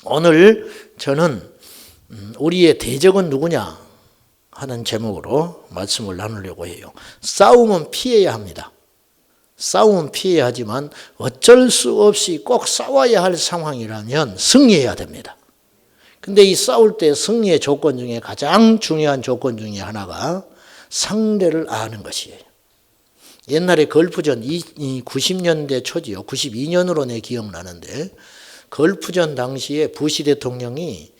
오늘 저는 우리의 대적은 누구냐 하는 제목으로 말씀을 나누려고 해요. 싸움은 피해야 합니다. 싸움은 피해야 하지만 어쩔 수 없이 꼭 싸워야 할 상황이라면 승리해야 됩니다. 근데 이 싸울 때 승리의 조건 중에 가장 중요한 조건 중에 하나가 상대를 아는 것이에요. 옛날에 걸프전 90년대 초지요. 92년으로 내 기억나는데 걸프전 당시에 부시 대통령이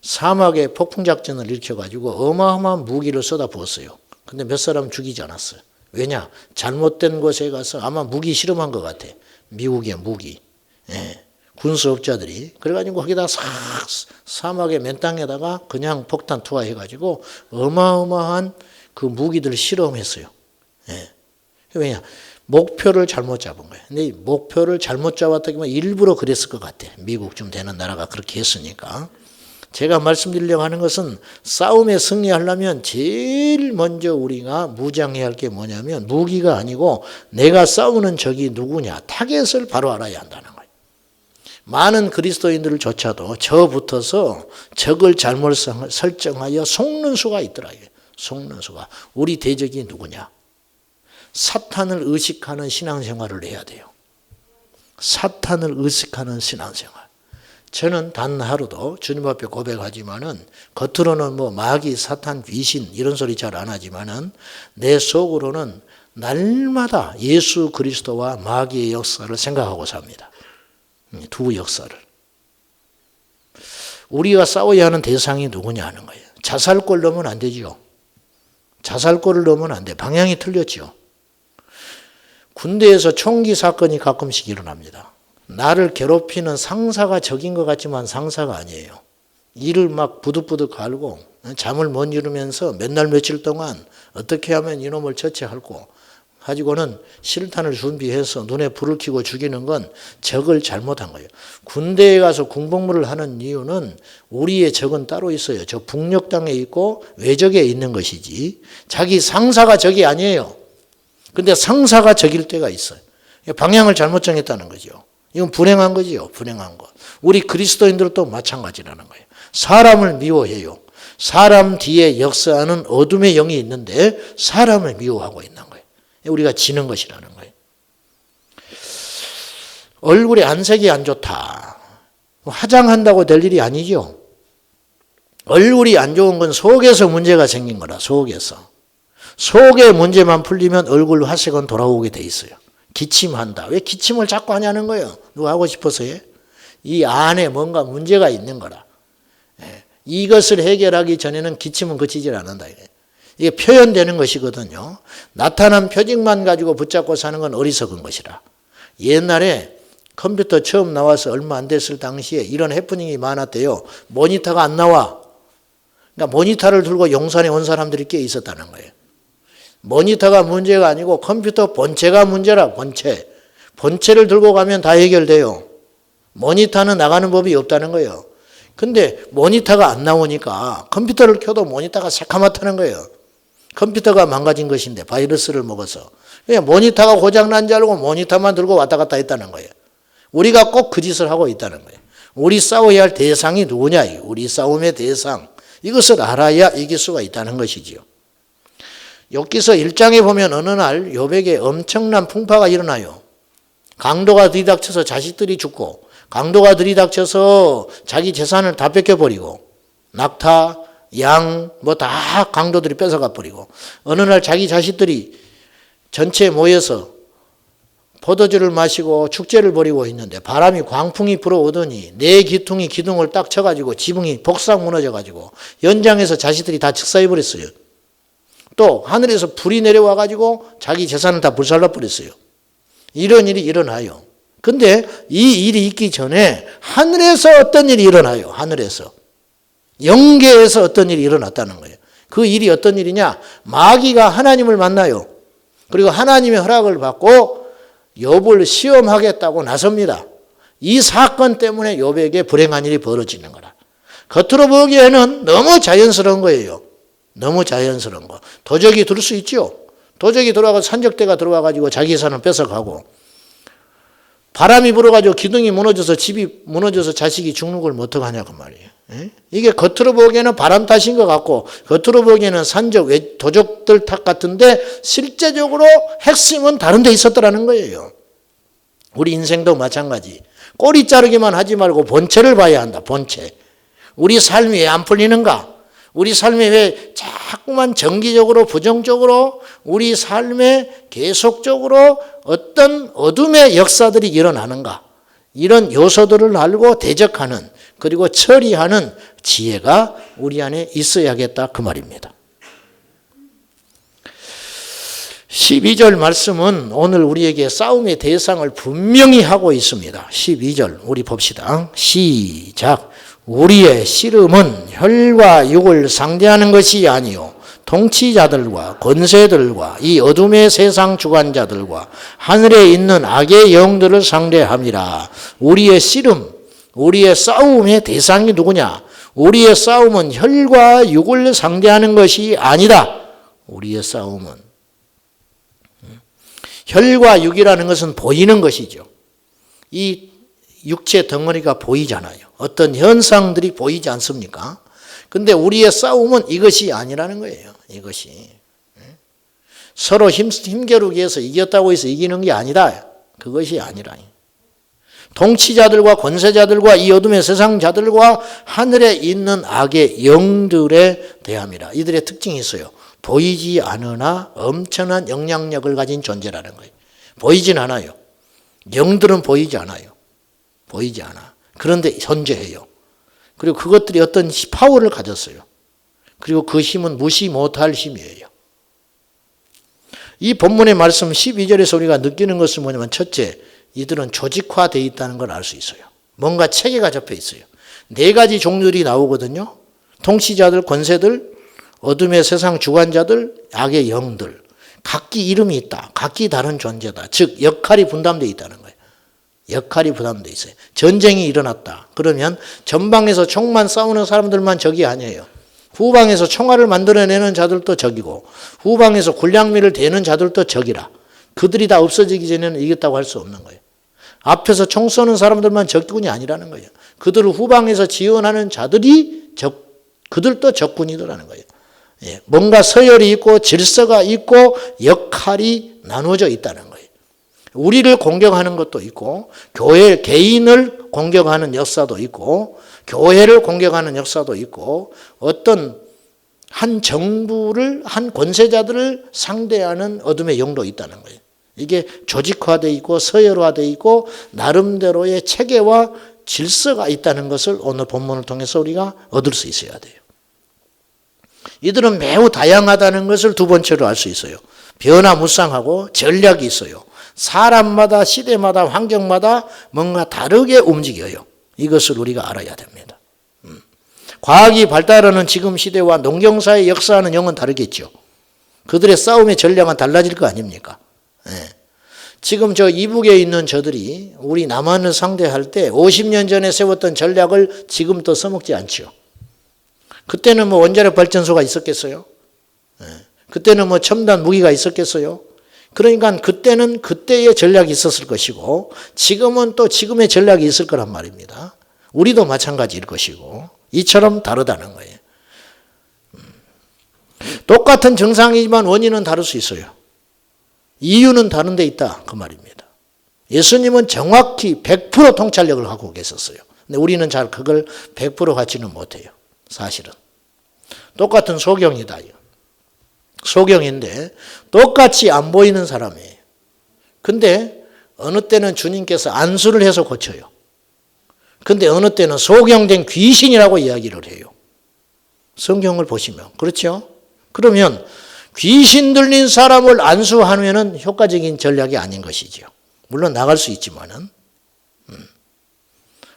사막에 폭풍작전을 일으켜가지고 어마어마한 무기를 쏟아부었어요. 근데 몇 사람 죽이지 않았어요. 왜냐? 잘못된 곳에 가서 아마 무기 실험한 것 같아. 미국의 무기. 예. 군수업자들이. 그래가지고 거기다 싹 사막의 맨 땅에다가 그냥 폭탄 투하해가지고 어마어마한 그 무기들을 실험했어요. 예. 왜냐? 목표를 잘못 잡은 거예요. 근데 목표를 잘못 잡았다기만 일부러 그랬을 것 같아. 미국쯤 되는 나라가 그렇게 했으니까. 제가 말씀드리려고 하는 것은 싸움에 승리하려면 제일 먼저 우리가 무장해야 할 게 뭐냐면 무기가 아니고 내가 싸우는 적이 누구냐. 타겟을 바로 알아야 한다는 거예요. 많은 그리스도인들을 조차도 저부터서 적을 잘못 설정하여 속는 수가 있더라고요. 속는 수가. 우리 대적이 누구냐. 사탄을 의식하는 신앙생활을 해야 돼요. 사탄을 의식하는 신앙생활. 저는 단 하루도 주님 앞에 고백하지만은 겉으로는 뭐 마귀, 사탄, 귀신 이런 소리 잘 안 하지만은 내 속으로는 날마다 예수 그리스도와 마귀의 역사를 생각하고 삽니다. 두 역사를. 우리가 싸워야 하는 대상이 누구냐 하는 거예요. 자살골 넣으면 안 되죠. 자살골을 넣으면 안 돼. 방향이 틀렸죠. 군대에서 총기 사건이 가끔씩 일어납니다. 나를 괴롭히는 상사가 적인 것 같지만 상사가 아니에요. 일을 막 부득부득 갈고 잠을 못 이루면서 몇 날 며칠 동안 어떻게 하면 이놈을 처치하고 가지고는 실탄을 준비해서 눈에 불을 켜고 죽이는 건 적을 잘못한 거예요. 군대에 가서 군복무를 하는 이유는 우리의 적은 따로 있어요. 저 북녘 땅에 있고 외적에 있는 것이지 자기 상사가 적이 아니에요. 근데 상사가 적일 때가 있어요. 방향을 잘못 정했다는 거죠. 이건 불행한 거지요. 불행한 것. 우리 그리스도인들도 마찬가지라는 거예요. 사람을 미워해요. 사람 뒤에 역사하는 어둠의 영이 있는데 사람을 미워하고 있는 거예요. 우리가 지는 것이라는 거예요. 얼굴에 안색이 안 좋다. 화장한다고 될 일이 아니죠. 얼굴이 안 좋은 건 속에서 문제가 생긴 거라. 속에서. 속의 문제만 풀리면 얼굴 화색은 돌아오게 돼 있어요. 기침한다. 왜 기침을 자꾸 하냐는 거예요. 누가 하고 싶어서 해? 이 안에 뭔가 문제가 있는 거라. 이것을 해결하기 전에는 기침은 그치질 않는다. 이게 표현되는 것이거든요. 나타난 표징만 가지고 붙잡고 사는 건 어리석은 것이라. 옛날에 컴퓨터 처음 나와서 얼마 안 됐을 당시에 이런 해프닝이 많았대요. 모니터가 안 나와. 그러니까 모니터를 들고 용산에 온 사람들이 꽤 있었다는 거예요. 모니터가 문제가 아니고 컴퓨터 본체가 문제라. 본체. 본체를 들고 가면 다 해결돼요. 모니터는 나가는 법이 없다는 거예요. 근데 모니터가 안 나오니까 컴퓨터를 켜도 모니터가 새카맣다는 거예요. 컴퓨터가 망가진 것인데 바이러스를 먹어서. 그냥 모니터가 고장난 줄 알고 모니터만 들고 왔다 갔다 했다는 거예요. 우리가 꼭 그 짓을 하고 있다는 거예요. 우리 싸워야 할 대상이 누구냐. 우리 싸움의 대상. 이것을 알아야 이길 수가 있다는 것이지요. 욥기서 1장에 보면 어느 날 욥에게 엄청난 풍파가 일어나요. 강도가 들이닥쳐서 자식들이 죽고 강도가 들이닥쳐서 자기 재산을 다 뺏겨버리고 낙타, 양 뭐 다 강도들이 뺏어가 버리고 어느 날 자기 자식들이 전체 모여서 포도주를 마시고 축제를 벌이고 있는데 바람이 광풍이 불어오더니 네 기둥이 기둥을 딱 쳐가지고 지붕이 복상 무너져가지고 연장해서 자식들이 다 즉사해버렸어요. 또 하늘에서 불이 내려와가지고 자기 재산을 다 불살라버렸어요. 이런 일이 일어나요. 근데 이 일이 있기 전에 하늘에서 어떤 일이 일어나요. 하늘에서. 영계에서 어떤 일이 일어났다는 거예요. 그 일이 어떤 일이냐. 마귀가 하나님을 만나요. 그리고 하나님의 허락을 받고 욥을 시험하겠다고 나섭니다. 이 사건 때문에 욥에게 불행한 일이 벌어지는 거라. 겉으로 보기에는 너무 자연스러운 거예요. 너무 자연스러운 거. 도적이 들 수 있죠. 도적이 들어와서 산적대가 들어와가지고 자기 재산을 뺏어가고 바람이 불어가지고 기둥이 무너져서 집이 무너져서 자식이 죽는 걸 어떡하냐 그 말이에요. 예? 이게 겉으로 보기에는 바람 탓인 것 같고 겉으로 보기에는 산적 도적들 탓 같은데 실제적으로 핵심은 다른 데 있었더라는 거예요. 우리 인생도 마찬가지. 꼬리 자르기만 하지 말고 본체를 봐야 한다. 본체. 우리 삶이 왜 안 풀리는가? 우리 삶이 왜 자꾸만 정기적으로 부정적으로 우리 삶에 계속적으로 어떤 어둠의 역사들이 일어나는가? 이런 요소들을 알고 대적하는 그리고 처리하는 지혜가 우리 안에 있어야겠다 그 말입니다. 12절 말씀은 오늘 우리에게 싸움의 대상을 분명히 하고 있습니다. 12절 우리 봅시다. 시작. 우리의 씨름은 혈과 육을 상대하는 것이 아니요 통치자들과 권세들과 이 어둠의 세상 주관자들과 하늘에 있는 악의 영들을 상대함이라. 우리의 씨름, 우리의 싸움의 대상이 누구냐? 우리의 싸움은 혈과 육을 상대하는 것이 아니다. 우리의 싸움은 혈과 육이라는 것은 보이는 것이죠. 이 육체 덩어리가 보이잖아요. 어떤 현상들이 보이지 않습니까? 근데 우리의 싸움은 이것이 아니라는 거예요. 이것이. 서로 힘겨루기 위해서 이겼다고 해서 이기는 게 아니다. 그것이 아니라. 통치자들과 권세자들과 이 어둠의 세상자들과 하늘에 있는 악의 영들에 대함이라. 이들의 특징이 있어요. 보이지 않으나 엄청난 영향력을 가진 존재라는 거예요. 보이진 않아요. 영들은 보이지 않아요. 보이지 않아. 그런데 존재해요. 그리고 그것들이 어떤 파워를 가졌어요. 그리고 그 힘은 무시 못할 힘이에요. 이 본문의 말씀 12절에서 우리가 느끼는 것은 뭐냐면 첫째, 이들은 조직화되어 있다는 걸 알 수 있어요. 뭔가 체계가 잡혀 있어요. 4가지 종류들이 나오거든요. 통치자들, 권세들, 어둠의 세상 주관자들, 악의 영들. 각기 이름이 있다. 각기 다른 존재다. 즉 역할이 분담되어 있다는 거예요. 역할이 부담되어 있어요. 전쟁이 일어났다. 그러면 전방에서 총만 싸우는 사람들만 적이 아니에요. 후방에서 총알을 만들어내는 자들도 적이고 후방에서 군량미를 대는 자들도 적이라. 그들이 다 없어지기 전에는 이겼다고 할 수 없는 거예요. 앞에서 총 쏘는 사람들만 적군이 아니라는 거예요. 그들을 후방에서 지원하는 자들이 그들도 적군이더라는 거예요. 예, 뭔가 서열이 있고 질서가 있고 역할이 나누어져 있다는 거예요. 우리를 공격하는 것도 있고 교회 개인을 공격하는 역사도 있고 교회를 공격하는 역사도 있고 어떤 한 정부를 한 권세자들을 상대하는 어둠의 영도 있다는 거예요. 이게 조직화되어 있고 서열화되어 있고 나름대로의 체계와 질서가 있다는 것을 오늘 본문을 통해서 우리가 얻을 수 있어야 돼요. 이들은 매우 다양하다는 것을 두 번째로 알 수 있어요. 변화무쌍하고 전략이 있어요. 사람마다 시대마다 환경마다 뭔가 다르게 움직여요. 이것을 우리가 알아야 됩니다. 과학이 발달하는 지금 시대와 농경사의 역사하는 영은 다르겠죠. 그들의 싸움의 전략은 달라질 거 아닙니까? 네. 지금 저 이북에 있는 저들이 우리 남한을 상대할 때 50년 전에 세웠던 전략을 지금 또 써먹지 않죠. 그때는 뭐 원자력 발전소가 있었겠어요? 네. 그때는 뭐 첨단 무기가 있었겠어요? 그러니까 그때는 그때의 전략이 있었을 것이고 지금은 또 지금의 전략이 있을 거란 말입니다. 우리도 마찬가지일 것이고 이처럼 다르다는 거예요. 똑같은 증상이지만 원인은 다를 수 있어요. 이유는 다른 데 있다 그 말입니다. 예수님은 정확히 100% 통찰력을 갖고 계셨어요. 근데 우리는 잘 그걸 100% 갖지는 못해요. 사실은. 똑같은 소경이다. 소경인데 똑같이 안 보이는 사람이에요. 근데 어느 때는 주님께서 안수를 해서 고쳐요. 근데 어느 때는 소경된 귀신이라고 이야기를 해요. 성경을 보시면. 그렇죠? 그러면 귀신 들린 사람을 안수하면 효과적인 전략이 아닌 것이죠. 물론 나갈 수 있지만은.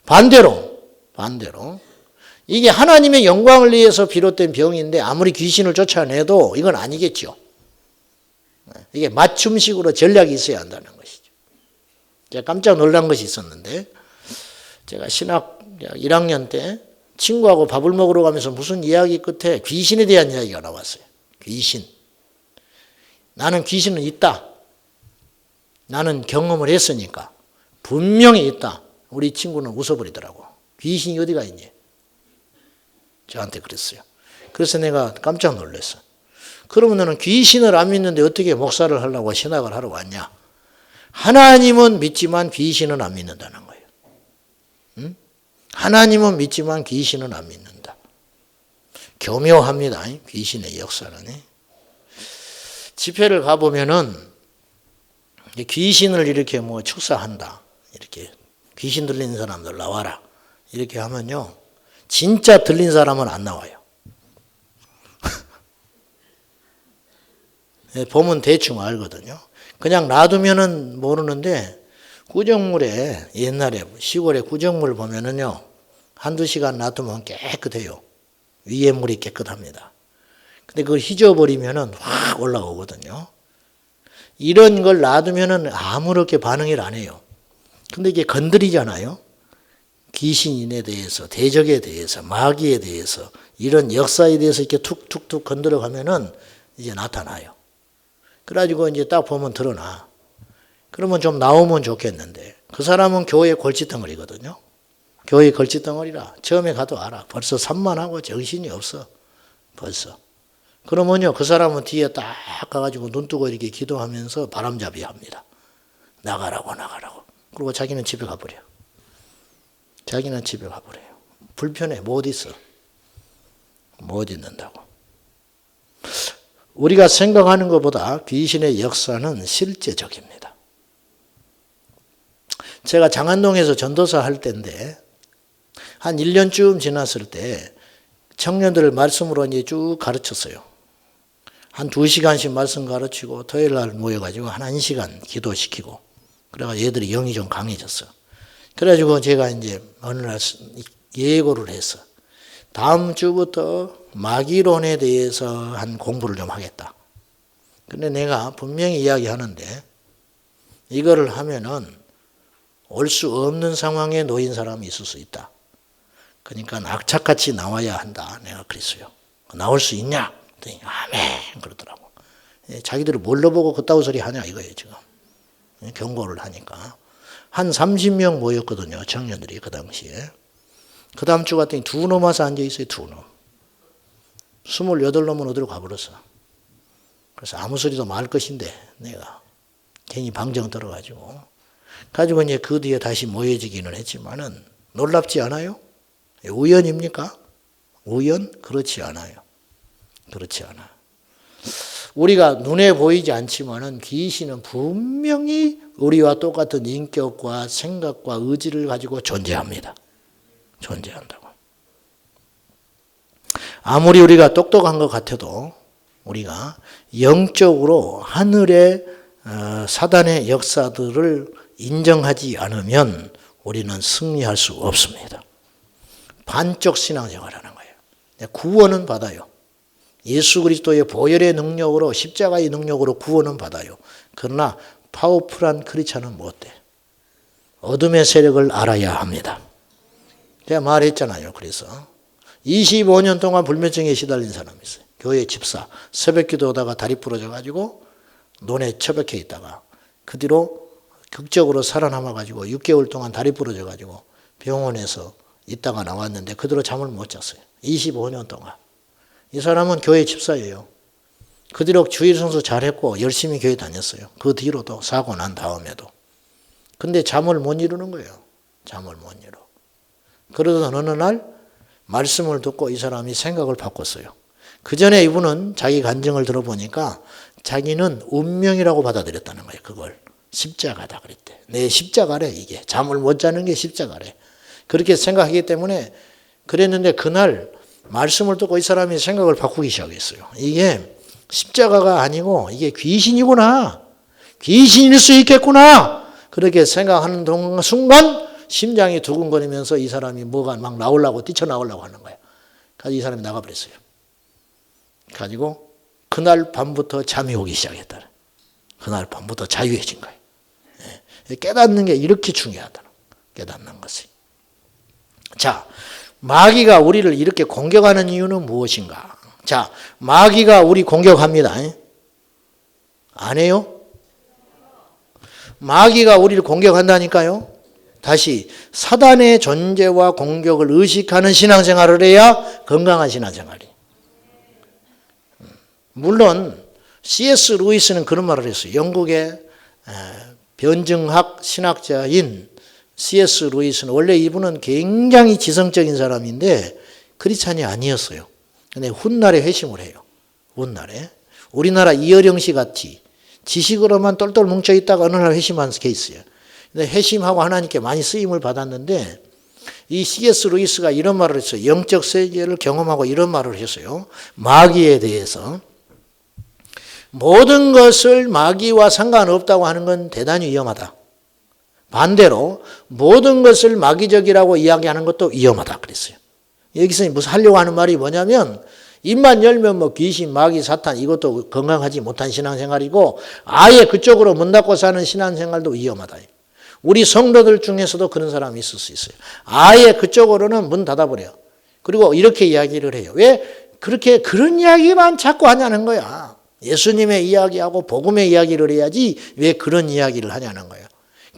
반대로 이게 하나님의 영광을 위해서 비롯된 병인데 아무리 귀신을 쫓아내도 이건 아니겠죠. 이게 맞춤식으로 전략이 있어야 한다는 것이죠. 제가 깜짝 놀란 것이 있었는데 제가 신학 1학년 때 친구하고 밥을 먹으러 가면서 무슨 이야기 끝에 귀신에 대한 이야기가 나왔어요. 귀신. 나는 귀신은 있다. 나는 경험을 했으니까. 분명히 있다. 우리 친구는 웃어버리더라고. 귀신이 어디가 있니? 저한테 그랬어요. 그래서 내가 깜짝 놀랐어. 그러면 너는 귀신을 안 믿는데 어떻게 목사를 하려고 신학을 하러 왔냐? 하나님은 믿지만 귀신은 안 믿는다는 거예요. 응? 하나님은 믿지만 귀신은 안 믿는다. 교묘합니다. 귀신의 역사는. 집회를 가보면은 귀신을 이렇게 뭐 축사한다. 이렇게 귀신 들리는 사람들 나와라. 이렇게 하면요. 진짜 들린 사람은 안 나와요. 보면 대충 알거든요. 그냥 놔두면은 모르는데 구정물에 옛날에 시골에 구정물 보면은요. 한두 시간 놔두면 깨끗해요. 위에 물이 깨끗합니다. 근데 그걸 휘저어버리면은 확 올라오거든요. 이런 걸 놔두면은 아무렇게 반응을 안 해요. 근데 이게 건드리잖아요. 귀신에 대해서, 대적에 대해서, 마귀에 대해서, 이런 역사에 대해서 이렇게 툭툭툭 건드려 가면은 이제 나타나요. 그래가지고 이제 딱 보면 드러나. 그러면 좀 나오면 좋겠는데, 그 사람은 교회 골칫덩어리거든요. 교회 골칫덩어리라. 처음에 가도 알아. 벌써 산만하고 정신이 없어. 벌써. 그러면요, 그 사람은 뒤에 딱 가가지고 눈 뜨고 이렇게 기도하면서 바람잡이 합니다. 나가라고. 그리고 자기는 집에 가버려. 자기는 집에 가버려요. 불편해. 못 있어. 못 있는다고. 우리가 생각하는 것보다 귀신의 역사는 실제적입니다. 제가 장안동에서 전도사 할 때인데 한 1년쯤 지났을 때 청년들을 말씀으로 이제 쭉 가르쳤어요. 한 2시간씩 말씀 가르치고 토요일 날 모여가지고 한 1시간 기도시키고 그래가지고 얘들이 영이 좀 강해졌어. 그래가지고 제가 이제 어느 날 예고를 했어. 다음 주부터 마귀론에 대해서 한 공부를 좀 하겠다. 근데 내가 분명히 이야기하는데 이거를 하면은 올 수 없는 상황에 놓인 사람이 있을 수 있다. 그러니까 악착같이 나와야 한다. 내가 그랬어요. 나올 수 있냐? 그랬더니 아멘 그러더라고. 자기들이 뭘로 보고 그따위 소리 하냐 이거예요 지금. 경고를 하니까. 한 30명 모였거든요. 청년들이 그 당시에. 그 다음 주 갔더니 2놈 와서 앉아있어요. 2놈. 28놈은 어디로 가버렸어. 그래서 아무 소리도 말 것인데 내가 괜히 방정 들어가지고 가지고 이제 그 뒤에 다시 모여지기는 했지만은 놀랍지 않아요? 우연입니까? 우연? 그렇지 않아요. 그렇지 않아요. 우리가 눈에 보이지 않지만은 귀신은 분명히 우리와 똑같은 인격과 생각과 의지를 가지고 존재합니다. 존재한다고. 아무리 우리가 똑똑한 것 같아도 우리가 영적으로 하늘의 사단의 역사들을 인정하지 않으면 우리는 승리할 수 없습니다. 반쪽 신앙생활을 하는 거예요. 구원은 받아요. 예수 그리스도의 보혈의 능력으로 십자가의 능력으로 구원은 받아요. 그러나 파워풀한 크리스찬은 못돼. 어둠의 세력을 알아야 합니다. 제가 말했잖아요. 그래서 25년 동안 불면증에 시달린 사람이 있어요. 교회 집사. 새벽 기도하다가 다리 부러져가지고 논에 처박혀 있다가 그 뒤로 극적으로 살아남아가지고 6개월 동안 다리 부러져가지고 병원에서 있다가 나왔는데 그 뒤로 잠을 못 잤어요. 25년 동안. 이 사람은 교회 집사예요. 그 뒤로 주일 성수 잘했고 열심히 교회 다녔어요. 그 뒤로도 사고 난 다음에도. 근데 잠을 못 이루는 거예요. 잠을 못 이루. 그러던 어느 날 말씀을 듣고 이 사람이 생각을 바꿨어요. 그 전에 이분은 자기 간증을 들어보니까 자기는 운명이라고 받아들였다는 거예요. 그걸 십자가다 그랬대. 내 십자가래 이게. 잠을 못 자는 게 십자가래. 그렇게 생각하기 때문에 그랬는데 그날 말씀을 듣고 이 사람이 생각을 바꾸기 시작했어요. 이게 십자가가 아니고 이게 귀신이구나. 귀신일 수 있겠구나. 그렇게 생각하는 순간 심장이 두근거리면서 이 사람이 뭐가 막 나오려고 뛰쳐나오려고 하는 거예요. 그래서 이 사람이 나가버렸어요. 가지고 그날 밤부터 잠이 오기 시작했다. 그날 밤부터 자유해진 거예요. 깨닫는 게 이렇게 중요하다. 깨닫는 것이. 자, 마귀가 우리를 이렇게 공격하는 이유는 무엇인가? 자, 마귀가 우리 공격합니다. 안 해요? 마귀가 우리를 공격한다니까요. 다시 사단의 존재와 공격을 의식하는 신앙생활을 해야 건강한 신앙생활이. 물론 C.S. 루이스는 그런 말을 했어요. 영국의 변증학 신학자인 C.S. 루이스는 원래 이분은 굉장히 지성적인 사람인데 크리스찬이 아니었어요. 근데 훗날에 회심을 해요. 훗날에. 우리나라 이어령 씨 같이 지식으로만 똘똘 뭉쳐있다가 어느 날 회심한 케이스예요. 근데 회심하고 하나님께 많이 쓰임을 받았는데 이 C.S. 루이스가 이런 말을 했어요. 영적 세계를 경험하고 이런 말을 했어요. 마귀에 대해서. 모든 것을 마귀와 상관없다고 하는 건 대단히 위험하다. 반대로 모든 것을 마귀적이라고 이야기하는 것도 위험하다 그랬어요. 여기서 무슨 하려고 하는 말이 뭐냐면 입만 열면 뭐 귀신, 마귀, 사탄 이것도 건강하지 못한 신앙생활이고 아예 그쪽으로 문 닫고 사는 신앙생활도 위험하다. 우리 성도들 중에서도 그런 사람이 있을 수 있어요. 아예 그쪽으로는 문 닫아버려요. 그리고 이렇게 이야기를 해요. 왜 그렇게 그런 이야기만 자꾸 하냐는 거야. 예수님의 이야기하고 복음의 이야기를 해야지 왜 그런 이야기를 하냐는 거예요.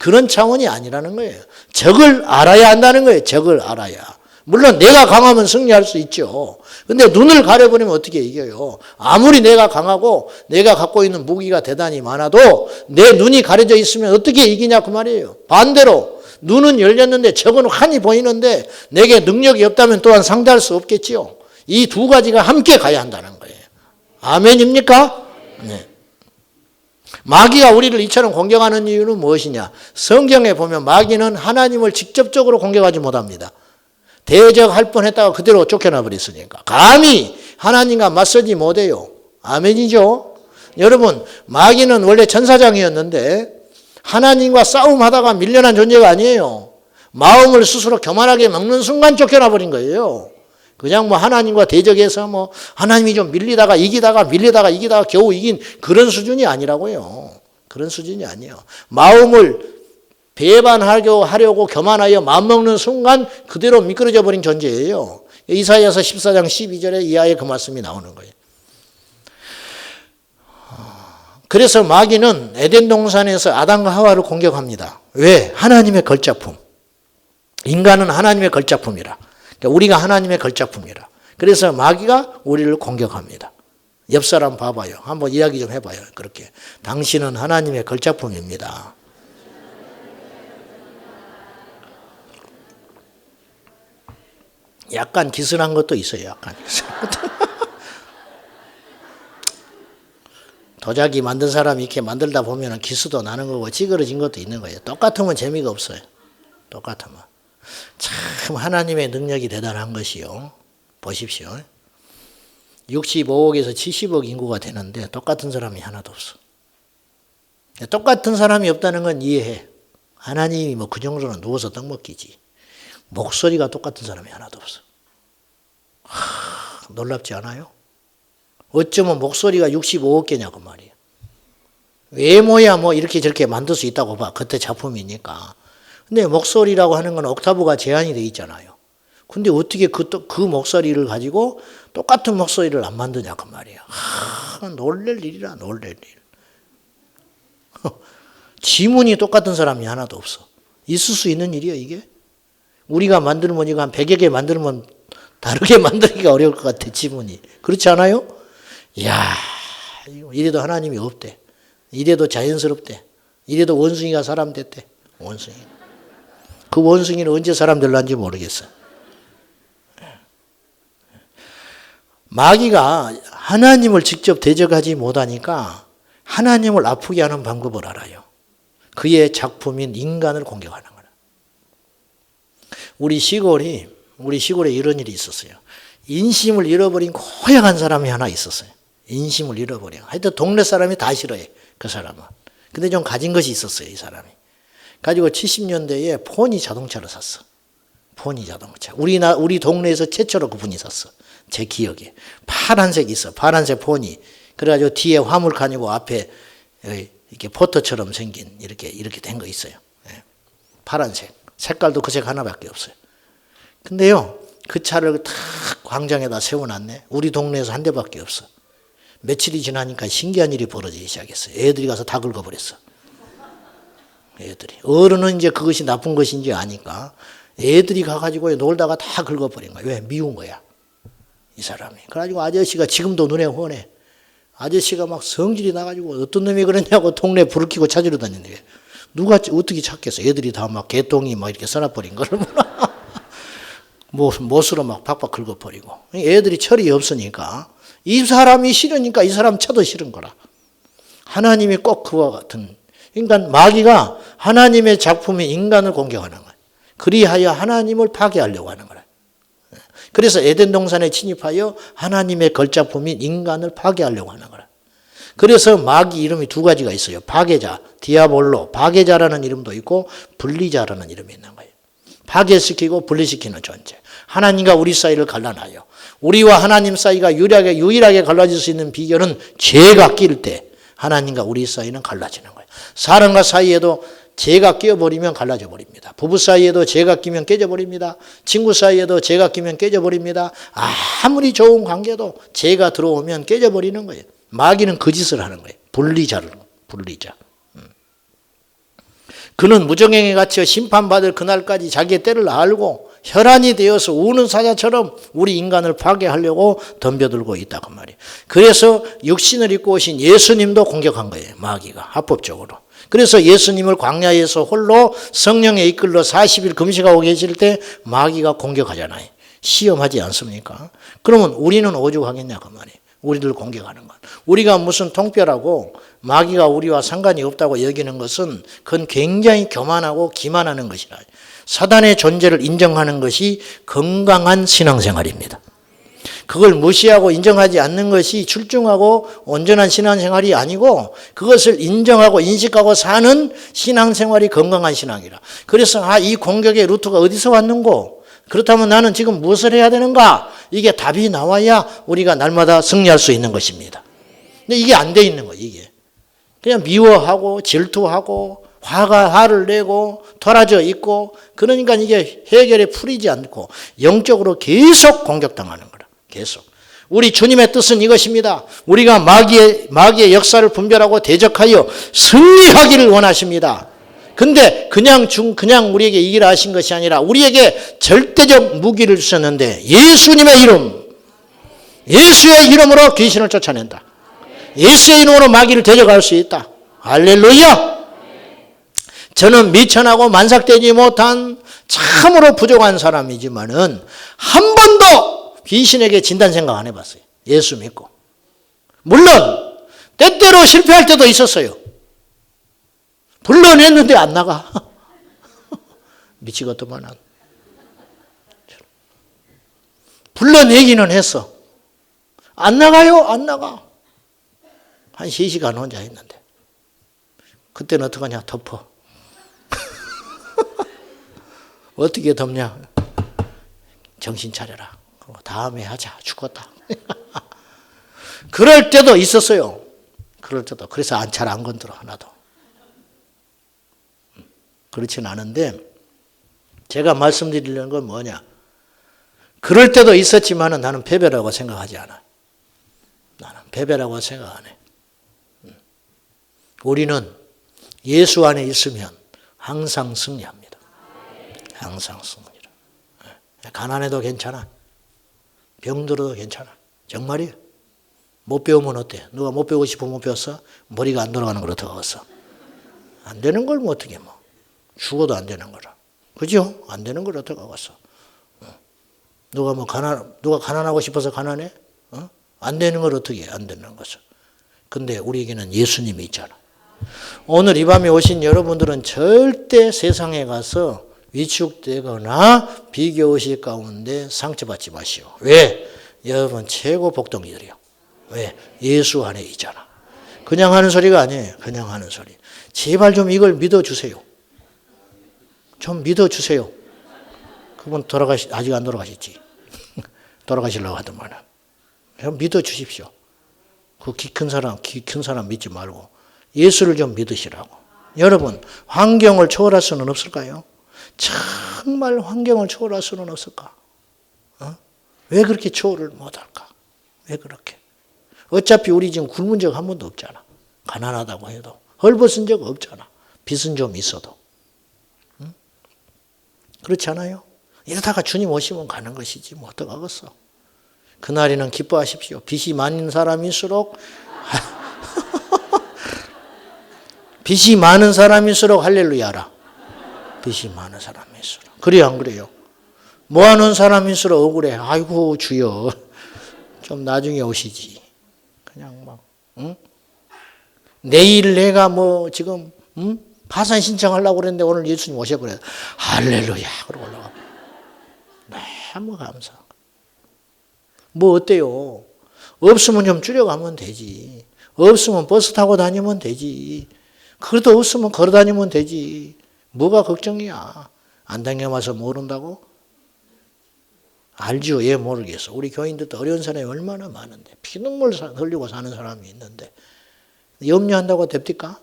그런 차원이 아니라는 거예요. 적을 알아야 한다는 거예요. 적을 알아야. 물론 내가 강하면 승리할 수 있죠. 근데 눈을 가려버리면 어떻게 이겨요? 아무리 내가 강하고 내가 갖고 있는 무기가 대단히 많아도 내 눈이 가려져 있으면 어떻게 이기냐 그 말이에요. 반대로 눈은 열렸는데 적은 환히 보이는데 내게 능력이 없다면 또한 상대할 수 없겠지요. 이 두 가지가 함께 가야 한다는 거예요. 아멘입니까? 네. 마귀가 우리를 이처럼 공격하는 이유는 무엇이냐? 성경에 보면 마귀는 하나님을 직접적으로 공격하지 못합니다. 대적할 뻔했다가 그대로 쫓겨나 버렸으니까. 감히 하나님과 맞서지 못해요. 아멘이죠? 여러분, 마귀는 원래 천사장이었는데 하나님과 싸움하다가 밀려난 존재가 아니에요. 마음을 스스로 교만하게 먹는 순간 쫓겨나 버린 거예요. 그냥 뭐 하나님과 대적해서 뭐 하나님이 좀 밀리다가 이기다가 겨우 이긴 그런 수준이 아니라고요. 그런 수준이 아니에요. 마음을 배반하려고 교만하여 마음먹는 순간 그대로 미끄러져 버린 존재예요. 이사야서 14장 12절에 이하에 그 말씀이 나오는 거예요. 그래서 마귀는 에덴 동산에서 아담과 하와를 공격합니다. 왜? 하나님의 걸작품. 인간은 하나님의 걸작품이라. 그러니까 우리가 하나님의 걸작품이라. 그래서 마귀가 우리를 공격합니다. 옆 사람 봐봐요. 한번 이야기 좀 해봐요. 그렇게. 당신은 하나님의 걸작품입니다. 약간 기스란 것도 있어요. 약간. 도자기 만든 사람이 이렇게 만들다 보면 기스도 나는 거고 찌그러진 것도 있는 거예요. 똑같으면 재미가 없어요. 똑같으면. 참 하나님의 능력이 대단한 것이요. 보십시오. 65억에서 70억 인구가 되는데 똑같은 사람이 하나도 없어. 똑같은 사람이 없다는 건 이해해. 하나님이 뭐 그 정도는 누워서 떡 먹기지. 목소리가 똑같은 사람이 하나도 없어. 놀랍지 않아요? 어쩌면 목소리가 65억 개냐고 말이에요. 외모야 뭐 이렇게 저렇게 만들 수 있다고 봐. 그때 작품이니까. 근데 목소리라고 하는 건 옥타브가 제한이 돼 있잖아요. 근데 어떻게 그 목소리를 가지고 똑같은 목소리를 안 만드냐 그 말이에요. 놀랄 일이라 놀랄 일. 지문이 똑같은 사람이 하나도 없어. 있을 수 있는 일이야 이게? 우리가 만들면 이거 한 100여 개 만들면 다르게 만들기가 어려울 것 같아 지문이. 그렇지 않아요? 이야 이래도 하나님이 없대. 이래도 자연스럽대. 이래도 원숭이가 사람 됐대. 원숭이. 그 원숭이는 언제 사람 될란지 모르겠어. 마귀가 하나님을 직접 대적하지 못하니까 하나님을 아프게 하는 방법을 알아요. 그의 작품인 인간을 공격하는 거예요. 우리 시골에 이런 일이 있었어요. 인심을 잃어버린 고약한 사람이 하나 있었어요. 인심을 잃어버려. 하여튼 동네 사람이 다 싫어해. 그 사람은. 근데 좀 가진 것이 있었어요. 이 사람이. 가지고 70년대에 포니 자동차를 샀어. 포니 자동차. 우리 동네에서 최초로 그분이 샀어. 제 기억에. 파란색 있어. 파란색 포니. 그래가지고 뒤에 화물칸이고 앞에 이렇게 포터처럼 생긴 이렇게 된 거 있어요. 파란색. 색깔도 그 색 하나밖에 없어요. 근데요, 그 차를 탁 광장에다 세워놨네. 우리 동네에서 한 대밖에 없어. 며칠이 지나니까 신기한 일이 벌어지기 시작했어요. 애들이 가서 다 긁어버렸어. 애들이. 어른은 이제 그것이 나쁜 것인지 아니까 애들이 가가지고 놀다가 다 긁어버린 거야. 왜? 미운 거야. 이 사람이. 그래가지고 아저씨가 지금도 눈에 훤해. 아저씨가 막 성질이 나가지고 어떤 놈이 그러냐고 동네 불을 켜고 찾으러 다니는데 누가 어떻게 찾겠어. 애들이 다 막 개똥이 막 이렇게 써놔버린 거를 못으로 막 박박 긁어버리고. 애들이 철이 없으니까 이 사람이 싫으니까 이 사람 쳐도 싫은 거라. 하나님이 꼭 그와 같은, 그러니까 마귀가 하나님의 작품이 인간을 공격하는 거예요. 그리하여 하나님을 파괴하려고 하는 거예요. 그래서 에덴 동산에 침입하여 하나님의 걸작품인 인간을 파괴하려고 하는 거예요. 그래서 마귀 이름이 두 가지가 있어요. 파괴자, 디아볼로, 파괴자라는 이름도 있고 분리자라는 이름이 있는 거예요. 파괴시키고 분리시키는 존재. 하나님과 우리 사이를 갈라놔요. 우리와 하나님 사이가 유일하게 갈라질 수 있는 비결은 죄가 낄 때 하나님과 우리 사이는 갈라지는 거예요. 사람과 사이에도 죄가 끼어버리면 갈라져 버립니다. 부부 사이에도 죄가 끼면 깨져버립니다. 친구 사이에도 죄가 끼면 깨져버립니다. 아무리 좋은 관계도 죄가 들어오면 깨져버리는 거예요. 마귀는 그 짓을 하는 거예요. 분리자. 그는 무정행에 갇혀 심판받을 그날까지 자기의 때를 알고 혈안이 되어서 우는 사자처럼 우리 인간을 파괴하려고 덤벼들고 있다 그 말이에요. 그래서 육신을 입고 오신 예수님도 공격한 거예요. 마귀가 합법적으로. 그래서 예수님을 광야에서 홀로 성령에 이끌러 40일 금식하고 계실 때 마귀가 공격하잖아요. 시험하지 않습니까? 그러면 우리는 오죽하겠냐 그 말이에요. 우리들 공격하는 것. 우리가 무슨 통뼈라고 마귀가 우리와 상관이 없다고 여기는 것은 그건 굉장히 교만하고 기만하는 것이라. 사단의 존재를 인정하는 것이 건강한 신앙생활입니다. 그걸 무시하고 인정하지 않는 것이 출중하고 온전한 신앙생활이 아니고 그것을 인정하고 인식하고 사는 신앙생활이 건강한 신앙이라. 그래서 이 공격의 루트가 어디서 왔는고? 그렇다면 나는 지금 무엇을 해야 되는가? 이게 답이 나와야 우리가 날마다 승리할 수 있는 것입니다. 근데 이게 안 돼 있는 거예요. 이게 그냥 미워하고 질투하고 화를 내고 돌아져 있고 그러니까 이게 해결에 풀리지 않고 영적으로 계속 공격당하는 거라. 계속. 우리 주님의 뜻은 이것입니다. 우리가 마귀의 역사를 분별하고 대적하여 승리하기를 원하십니다. 근데 그냥 우리에게 이기라 하신 것이 아니라 우리에게 절대적 무기를 주셨는데 예수님의 이름, 예수의 이름으로 귀신을 쫓아낸다. 예수의 이름으로 마귀를 대적할 수 있다. 할렐루야! 저는 미천하고 만삭되지 못한 참으로 부족한 사람이지만은 한 번도 귀신에게 진단 생각 안 해봤어요. 예수 믿고. 물론 때때로 실패할 때도 있었어요. 불러냈는데 안 나가. 미치겠더만. 불러내기는 했어. 안 나가요? 안 나가. 한 3시간 혼자 했는데. 그때는 어떡하냐? 덮어. 어떻게 덮냐? 정신 차려라. 다음에 하자. 죽었다. 그럴 때도 있었어요. 그럴 때도. 그래서 잘 안 건드려 하나도. 그렇진 않은데 제가 말씀드리려는 건 뭐냐. 그럴 때도 있었지만 나는 패배라고 생각하지 않아. 나는 패배라고 생각 안 해. 우리는 예수 안에 있으면 항상 승리합니다. 항상 승리라. 가난해도 괜찮아. 병들어도 괜찮아. 정말이에요. 못 배우면 어때? 누가 못 배우고 싶으면 못 배웠어? 머리가 안 돌아가는 걸 어떡하겠어? 안 되는 걸 뭐 어떻게 뭐. 죽어도 안 되는 거라. 그죠? 안 되는 걸 어떡하겠어? 누가 가난하고 싶어서 가난해? 안 되는 걸 어떻게 해? 안 되는 것을. 근데 우리에게는 예수님이 있잖아. 오늘 이 밤에 오신 여러분들은 절대 세상에 가서 위축되거나 비교의식 가운데 상처받지 마시오. 왜? 여러분 최고 복덩이들이요. 왜? 예수 안에 있잖아. 그냥 하는 소리가 아니에요. 그냥 하는 소리. 제발 좀 이걸 믿어주세요. 좀 믿어주세요. 그분 아직 안 돌아가셨지. 돌아가시려고 하더만은. 좀 믿어주십시오. 그 키 큰 사람 믿지 말고 예수를 좀 믿으시라고. 여러분, 환경을 초월할 수는 없을까요? 정말 환경을 초월할 수는 없을까? 왜 그렇게 초월을 못할까? 왜 그렇게? 어차피 우리 지금 굶은 적 한 번도 없잖아. 가난하다고 해도. 헐벗은 적 없잖아. 빚은 좀 있어도. 응? 그렇지 않아요? 이러다가 주님 오시면 가는 것이지 뭐 어떡하겠어. 그날에는 기뻐하십시오. 빚이 많은 사람일수록 빚이 많은 사람일수록 할렐루야라. 빚이 많은 사람일수록. 그래요 안 그래요? 모아놓은 사람일수록 억울해. 아이고 주여 좀 나중에 오시지. 그냥 막 응? 내일 내가 뭐 지금 응? 파산 신청하려고 그랬는데 오늘 예수님 오셔버려요. 할렐루야 그러고 올라가. 너무 감사. 뭐 어때요? 없으면 좀 줄여가면 되지. 없으면 버스 타고 다니면 되지. 그래도 없으면 걸어 다니면 되지. 뭐가 걱정이야. 안 당겨봐서 모른다고? 알죠. 예, 모르겠어. 우리 교인들도 어려운 사람이 얼마나 많은데 피눈물 흘리고 사는 사람이 있는데 염려한다고 됩니까?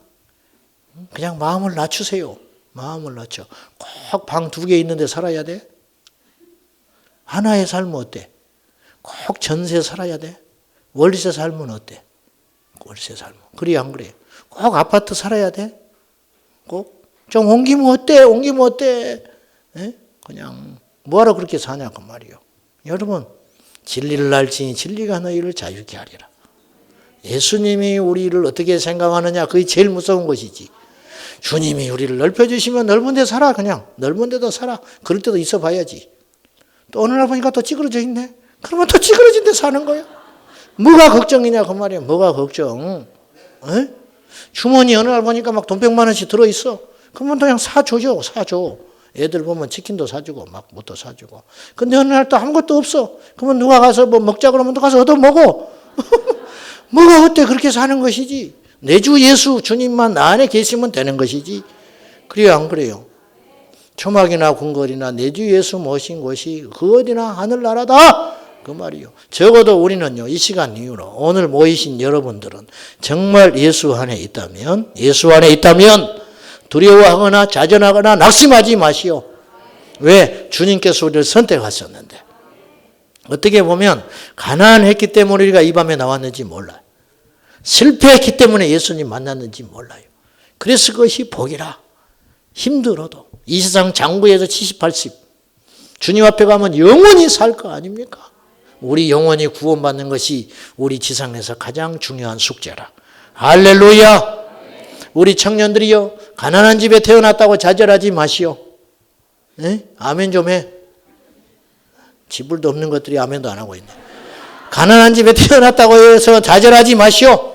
그냥 마음을 낮추세요. 마음을 낮춰. 꼭 방 2개 있는데 살아야 돼? 하나에 살면 어때? 꼭 전세 살아야 돼? 월세 살면 어때? 월세 살면. 그래 안 그래? 꼭 아파트 살아야 돼? 꼭? 좀 옮기면 어때? 옮기면 어때? 에? 그냥 뭐하러 그렇게 사냐 그 말이요. 여러분 진리를 알지니 진리가 너희를 자유케 하리라. 예수님이 우리를 어떻게 생각하느냐 그게 제일 무서운 것이지. 주님이 우리를 넓혀주시면 넓은 데 살아. 그냥 넓은 데도 살아. 그럴 때도 있어 봐야지. 또 어느 날 보니까 또 찌그러져 있네. 그러면 또 찌그러진 데 사는 거야. 뭐가 걱정이냐 그 말이야. 뭐가 걱정. 에? 주머니 어느 날 보니까 막 돈 100만 원씩 들어있어. 그러면 그냥 사줘죠. 사줘. 애들 보면 치킨도 사주고 막 뭣도 사주고. 근데 어느 날 또 아무것도 없어. 그러면 누가 가서 뭐 먹자 그러면 또 가서 얻어 먹어. 뭐가 어때 그렇게 사는 것이지. 내 주 예수 주님만 나 안에 계시면 되는 것이지. 그래요 안 그래요? 초막이나 궁궐이나 내 주 예수 모신 곳이 그 어디나 하늘나라다. 그 말이요. 적어도 우리는요 이 시간 이후로 오늘 모이신 여러분들은 정말 예수 안에 있다면 두려워하거나 자전하거나 낙심하지 마시오. 왜? 주님께서 우리를 선택하셨는데. 어떻게 보면 가난했기 때문에 우리가 이 밤에 나왔는지 몰라요. 실패했기 때문에 예수님 만났는지 몰라요. 그래서 그것이 복이라. 힘들어도 이 세상 장구에서 70, 80 주님 앞에 가면 영원히 살 거 아닙니까? 우리 영원히 구원받는 것이 우리 지상에서 가장 중요한 숙제라. 할렐루야. 우리 청년들이요 가난한 집에 태어났다고 좌절하지 마시오. 에? 아멘 좀 해. 지불도 없는 것들이 아멘도 안 하고 있네. 가난한 집에 태어났다고 해서 좌절하지 마시오.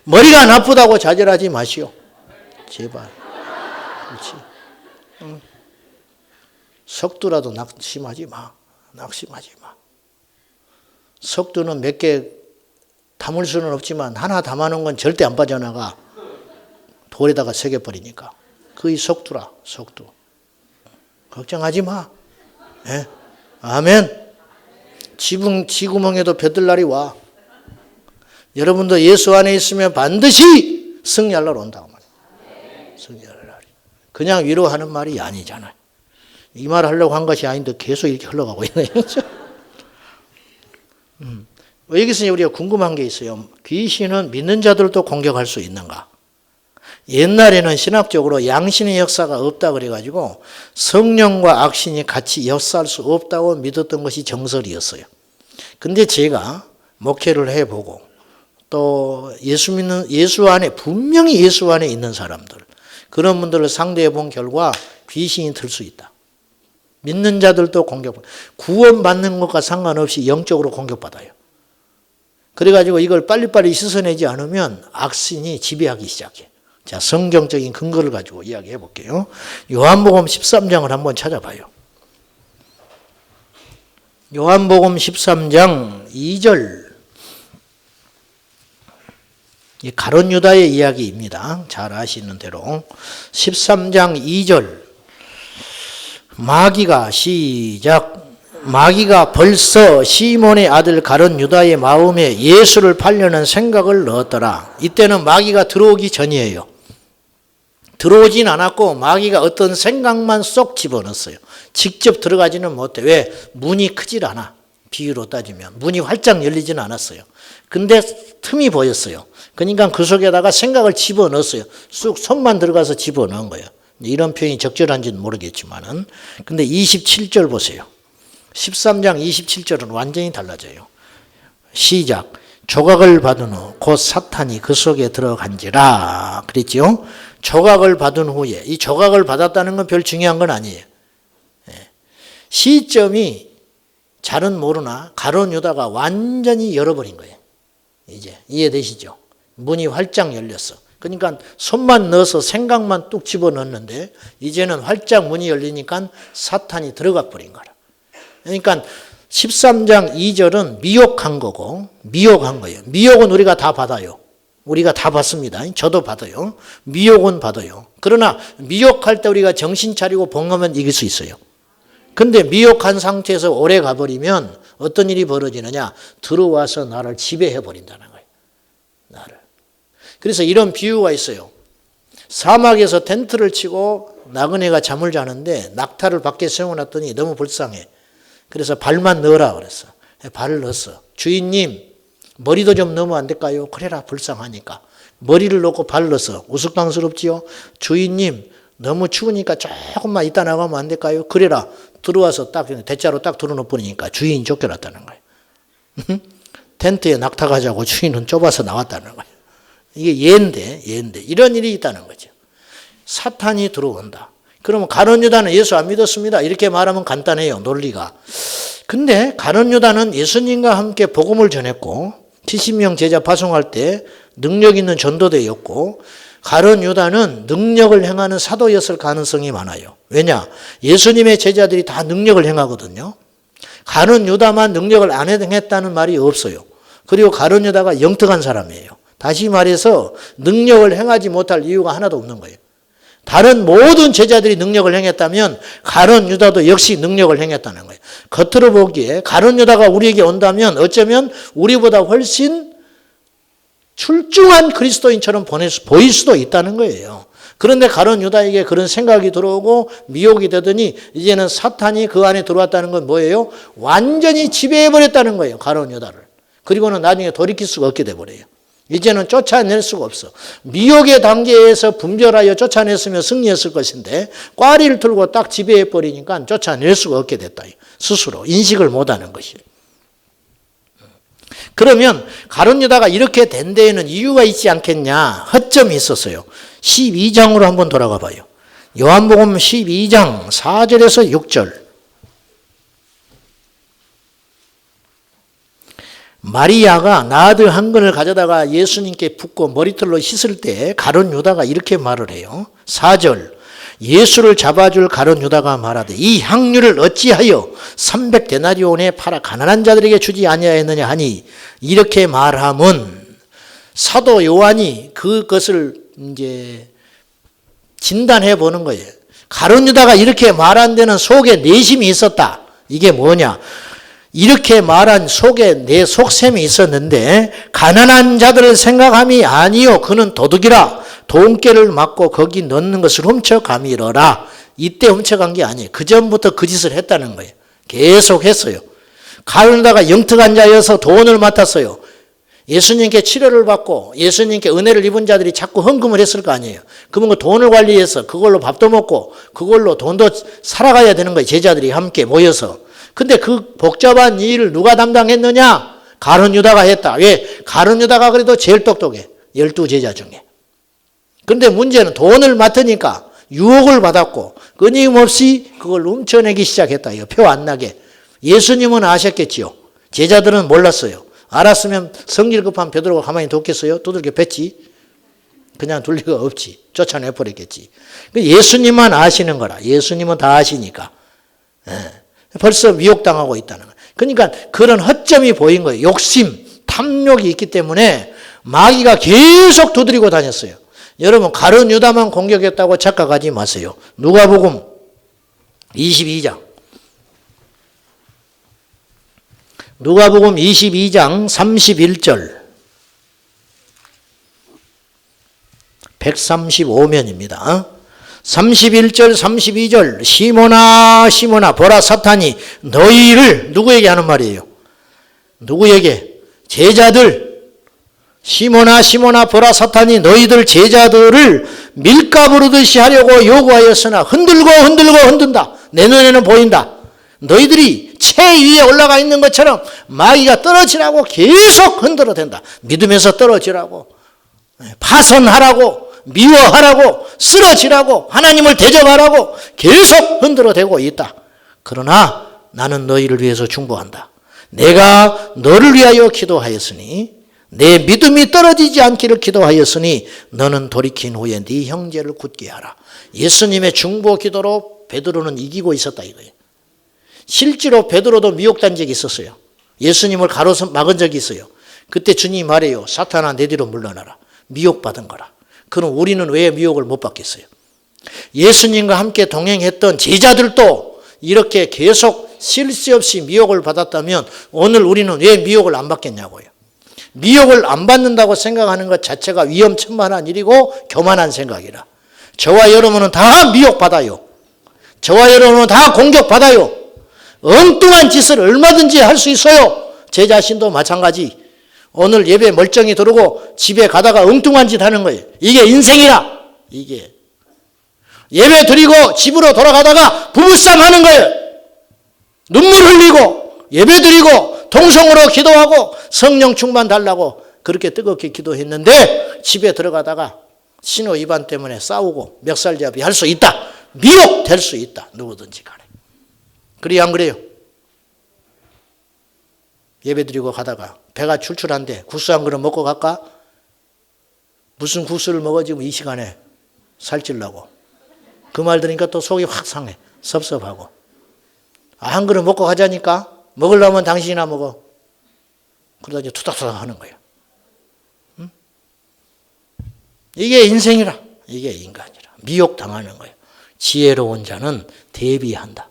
머리가 나쁘다고 좌절하지 마시오. 제발. 그렇지. 응. 석두라도 낙심하지 마. 낙심하지 마. 석두는 몇 개 담을 수는 없지만 하나 담아놓은 건 절대 안 빠져나가. 돌에다가 새겨버리니까. 그게 석두라. 석두. 걱정하지 마. 예? 아멘. 지구멍에도 벼들 날이 와. 여러분도 예수 안에 있으면 반드시 승리할 날 온다고 말이에요. 승리할 날이. 그냥 위로하는 말이 아니잖아요. 이 말 하려고 한 것이 아닌데 계속 이렇게 흘러가고 있네요. 여기서 우리가 궁금한 게 있어요. 귀신은 믿는 자들도 공격할 수 있는가? 옛날에는 신학적으로 양신의 역사가 없다 그래가지고 성령과 악신이 같이 역사할 수 없다고 믿었던 것이 정설이었어요. 근데 제가 목회를 해보고 또 예수 안에 분명히 예수 안에 있는 사람들 그런 분들을 상대해 본 결과 귀신이 들 수 있다. 믿는 자들도 구원받는 것과 상관없이 영적으로 공격받아요. 그래가지고 이걸 빨리빨리 씻어내지 않으면 악신이 지배하기 시작해. 자, 성경적인 근거를 가지고 이야기해 볼게요. 요한복음 13장을 한번 찾아봐요. 요한복음 13장 2절. 이 가룟 유다의 이야기입니다. 잘 아시는 대로. 13장 2절. 마귀가 벌써 시몬의 아들 가룟 유다의 마음에 예수를 팔려는 생각을 넣었더라. 이때는 마귀가 들어오기 전이에요. 들어오진 않았고 마귀가 어떤 생각만 쏙 집어넣었어요. 직접 들어가지는 못해. 왜? 문이 크질 않아. 비유로 따지면. 문이 활짝 열리지는 않았어요. 근데 틈이 보였어요. 그러니까 그 속에다가 생각을 집어넣었어요. 쑥 손만 들어가서 집어넣은 거예요. 이런 표현이 적절한지는 모르겠지만은. 근데 27절 보세요. 13장 27절은 완전히 달라져요. 시작. 조각을 받은 후 곧 사탄이 그 속에 들어간지라 그랬죠. 조각을 받은 후에, 이 조각을 받았다는 건 별 중요한 건 아니에요. 시점이 잘은 모르나 가룟 유다가 완전히 열어버린 거예요. 이제 이해되시죠? 문이 활짝 열렸어. 그러니까 손만 넣어서 생각만 뚝 집어넣는데 이제는 활짝 문이 열리니까 사탄이 들어가 버린 거라. 그러니까 13장 2절은 미혹한 거고, 미혹한 거예요. 미혹은 우리가 다 받아요. 우리가 다 받습니다. 저도 받아요. 미혹은 받아요. 그러나 미혹할 때 우리가 정신 차리고 봉하면 이길 수 있어요. 근데 미혹한 상태에서 오래 가버리면 어떤 일이 벌어지느냐? 들어와서 나를 지배해버린다는 거예요. 나를. 그래서 이런 비유가 있어요. 사막에서 텐트를 치고 나그네가 잠을 자는데 낙타를 밖에 세워놨더니 너무 불쌍해. 그래서 발만 넣으라 그랬어. 발을 넣었어. 주인님, 머리도 좀 넣으면 안 될까요? 그래라, 불쌍하니까. 머리를 넣고 발을 넣었어. 우스꽝스럽지요? 주인님, 너무 추우니까 조금만 이따 나가면 안 될까요? 그래라. 들어와서 딱 대자로 딱 들어놓으니까 주인이 쫓겨났다는 거예요. 텐트에 낙타가 자고 주인은 좁아서 나왔다는 거예요. 이게 예인데 이런 일이 있다는 거죠. 사탄이 들어온다. 그러면 가룟 유다는 예수 안 믿었습니다. 이렇게 말하면 간단해요. 논리가. 근데 가룟 유다는 예수님과 함께 복음을 전했고 70명 제자 파송할 때 능력 있는 전도대였고 가룟 유다는 능력을 행하는 사도였을 가능성이 많아요. 왜냐? 예수님의 제자들이 다 능력을 행하거든요. 가룟 유다만 능력을 안 행했다는 말이 없어요. 그리고 가룟 유다가 영특한 사람이에요. 다시 말해서 능력을 행하지 못할 이유가 하나도 없는 거예요. 다른 모든 제자들이 능력을 행했다면 가룟 유다도 역시 능력을 행했다는 거예요. 겉으로 보기에 가룟 유다가 우리에게 온다면 어쩌면 우리보다 훨씬 출중한 그리스도인처럼 보일 수도 있다는 거예요. 그런데 가룟 유다에게 그런 생각이 들어오고 미혹이 되더니 이제는 사탄이 그 안에 들어왔다는 건 뭐예요? 완전히 지배해버렸다는 거예요. 가룟 유다를. 그리고는 나중에 돌이킬 수가 없게 돼버려요. 이제는 쫓아낼 수가 없어. 미혹의 단계에서 분별하여 쫓아냈으면 승리했을 것인데 꽈리를 틀고 딱 지배해버리니까 쫓아낼 수가 없게 됐다. 스스로 인식을 못하는 것이에요. 그러면 가룟 유다가 이렇게 된 데에는 이유가 있지 않겠냐? 허점이 있었어요. 12장으로 한번 돌아가 봐요. 요한복음 12장 4절에서 6절. 마리아가 나들 한 근을 가져다가 예수님께 붓고 머리털로 씻을 때 가룟 유다가 이렇게 말을 해요. 4절. 예수를 잡아줄 가룟 유다가 말하되 이 향유를 어찌하여 300데나리온에 팔아 가난한 자들에게 주지 아니하였느냐 하니 이렇게 말함은 사도 요한이 그것을 이제 진단해 보는 거예요. 가룟 유다가 이렇게 말한 데는 속에 내심이 있었다. 이게 뭐냐? 이렇게 말한 속에 내 속셈이 있었는데 가난한 자들을 생각함이 아니요 그는 도둑이라 돈깨를 맞고 거기 넣는 것을 훔쳐가미러라. 이때 훔쳐간 게 아니에요. 그 전부터 그 짓을 했다는 거예요. 계속 했어요. 가룟 유다가 영특한 자여서 돈을 맡았어요. 예수님께 치료를 받고 예수님께 은혜를 입은 자들이 자꾸 헌금을 했을 거 아니에요. 그러면 그 돈을 관리해서 그걸로 밥도 먹고 그걸로 돈도 살아가야 되는 거예요. 제자들이 함께 모여서. 근데 그 복잡한 일을 누가 담당했느냐? 가룟 유다가 했다. 왜? 가룟 유다가 그래도 제일 똑똑해. 12제자 중에. 근데 문제는 돈을 맡으니까 유혹을 받았고 끊임없이 그걸 훔쳐내기 시작했다. 이거 표 안 나게. 예수님은 아셨겠지요. 제자들은 몰랐어요. 알았으면 성질 급한 베드로가 가만히 뒀겠어요? 두들겨 팼지. 그냥 둘 리가 없지. 쫓아내버렸겠지. 예수님만 아시는 거라. 예수님은 다 아시니까. 벌써 미혹당하고 있다는 거예요. 그러니까 그런 허점이 보인 거예요. 욕심, 탐욕이 있기 때문에 마귀가 계속 두드리고 다녔어요. 여러분 가룟 유다만 공격했다고 착각하지 마세요. 누가복음 22장. 누가복음 22장 31절. 135면입니다. 31절 32절 시몬아 시몬아 보라 사탄이 너희를 누구에게 하는 말이에요? 누구에게? 제자들. 시몬아 보라 사탄이 너희들 제자들을 밀가부르듯이 하려고 요구하였으나 흔든다. 내 눈에는 보인다. 너희들이 채 위에 올라가 있는 것처럼 마귀가 떨어지라고 계속 흔들어댄다. 믿음에서 떨어지라고, 파선하라고, 미워하라고, 쓰러지라고, 하나님을 대적하라고 계속 흔들어대고 있다. 그러나 나는 너희를 위해서 중보한다. 내가 너를 위하여 기도하였으니, 내 믿음이 떨어지지 않기를 기도하였으니 너는 돌이킨 후에 네 형제를 굳게 하라. 예수님의 중보 기도로 베드로는 이기고 있었다 이거예요. 실제로 베드로도 미혹된 적이 있었어요. 예수님을 가로서 막은 적이 있어요. 그때 주님이 말해요. 사탄아 내 뒤로 물러나라. 미혹받은 거라. 그럼 우리는 왜 미혹을 못 받겠어요? 예수님과 함께 동행했던 제자들도 이렇게 계속 쉴 새 없이 미혹을 받았다면 오늘 우리는 왜 미혹을 안 받겠냐고요. 미혹을 안 받는다고 생각하는 것 자체가 위험천만한 일이고 교만한 생각이라. 저와 여러분은 다 미혹받아요. 저와 여러분은 다 공격받아요. 엉뚱한 짓을 얼마든지 할 수 있어요. 제 자신도 마찬가지. 오늘 예배 멀쩡히 들어오고 집에 가다가 엉뚱한 짓 하는 거예요. 이게 인생이라. 이게 예배 드리고 집으로 돌아가다가 부부싸움 하는 거예요. 눈물 흘리고 예배 드리고 통성으로 기도하고 성령 충만 달라고 그렇게 뜨겁게 기도했는데 집에 들어가다가 신호 위반 때문에 싸우고 멱살잡이 할 수 있다. 미혹될 수 있다. 누구든지 간에. 그래요 안 그래요? 예배 드리고 가다가 배가 출출한데 국수 한 그릇 먹고 갈까? 무슨 국수를 먹어 지금 이 시간에 살찌려고. 그 말 들으니까 또 속이 확 상해. 섭섭하고. 한 그릇 먹고 가자니까 먹으려면 당신이나 먹어. 그러다 이제 투닥투닥 하는 거야. 응? 이게 인생이라. 이게 인간이라. 미혹당하는 거예요. 지혜로운 자는 대비한다.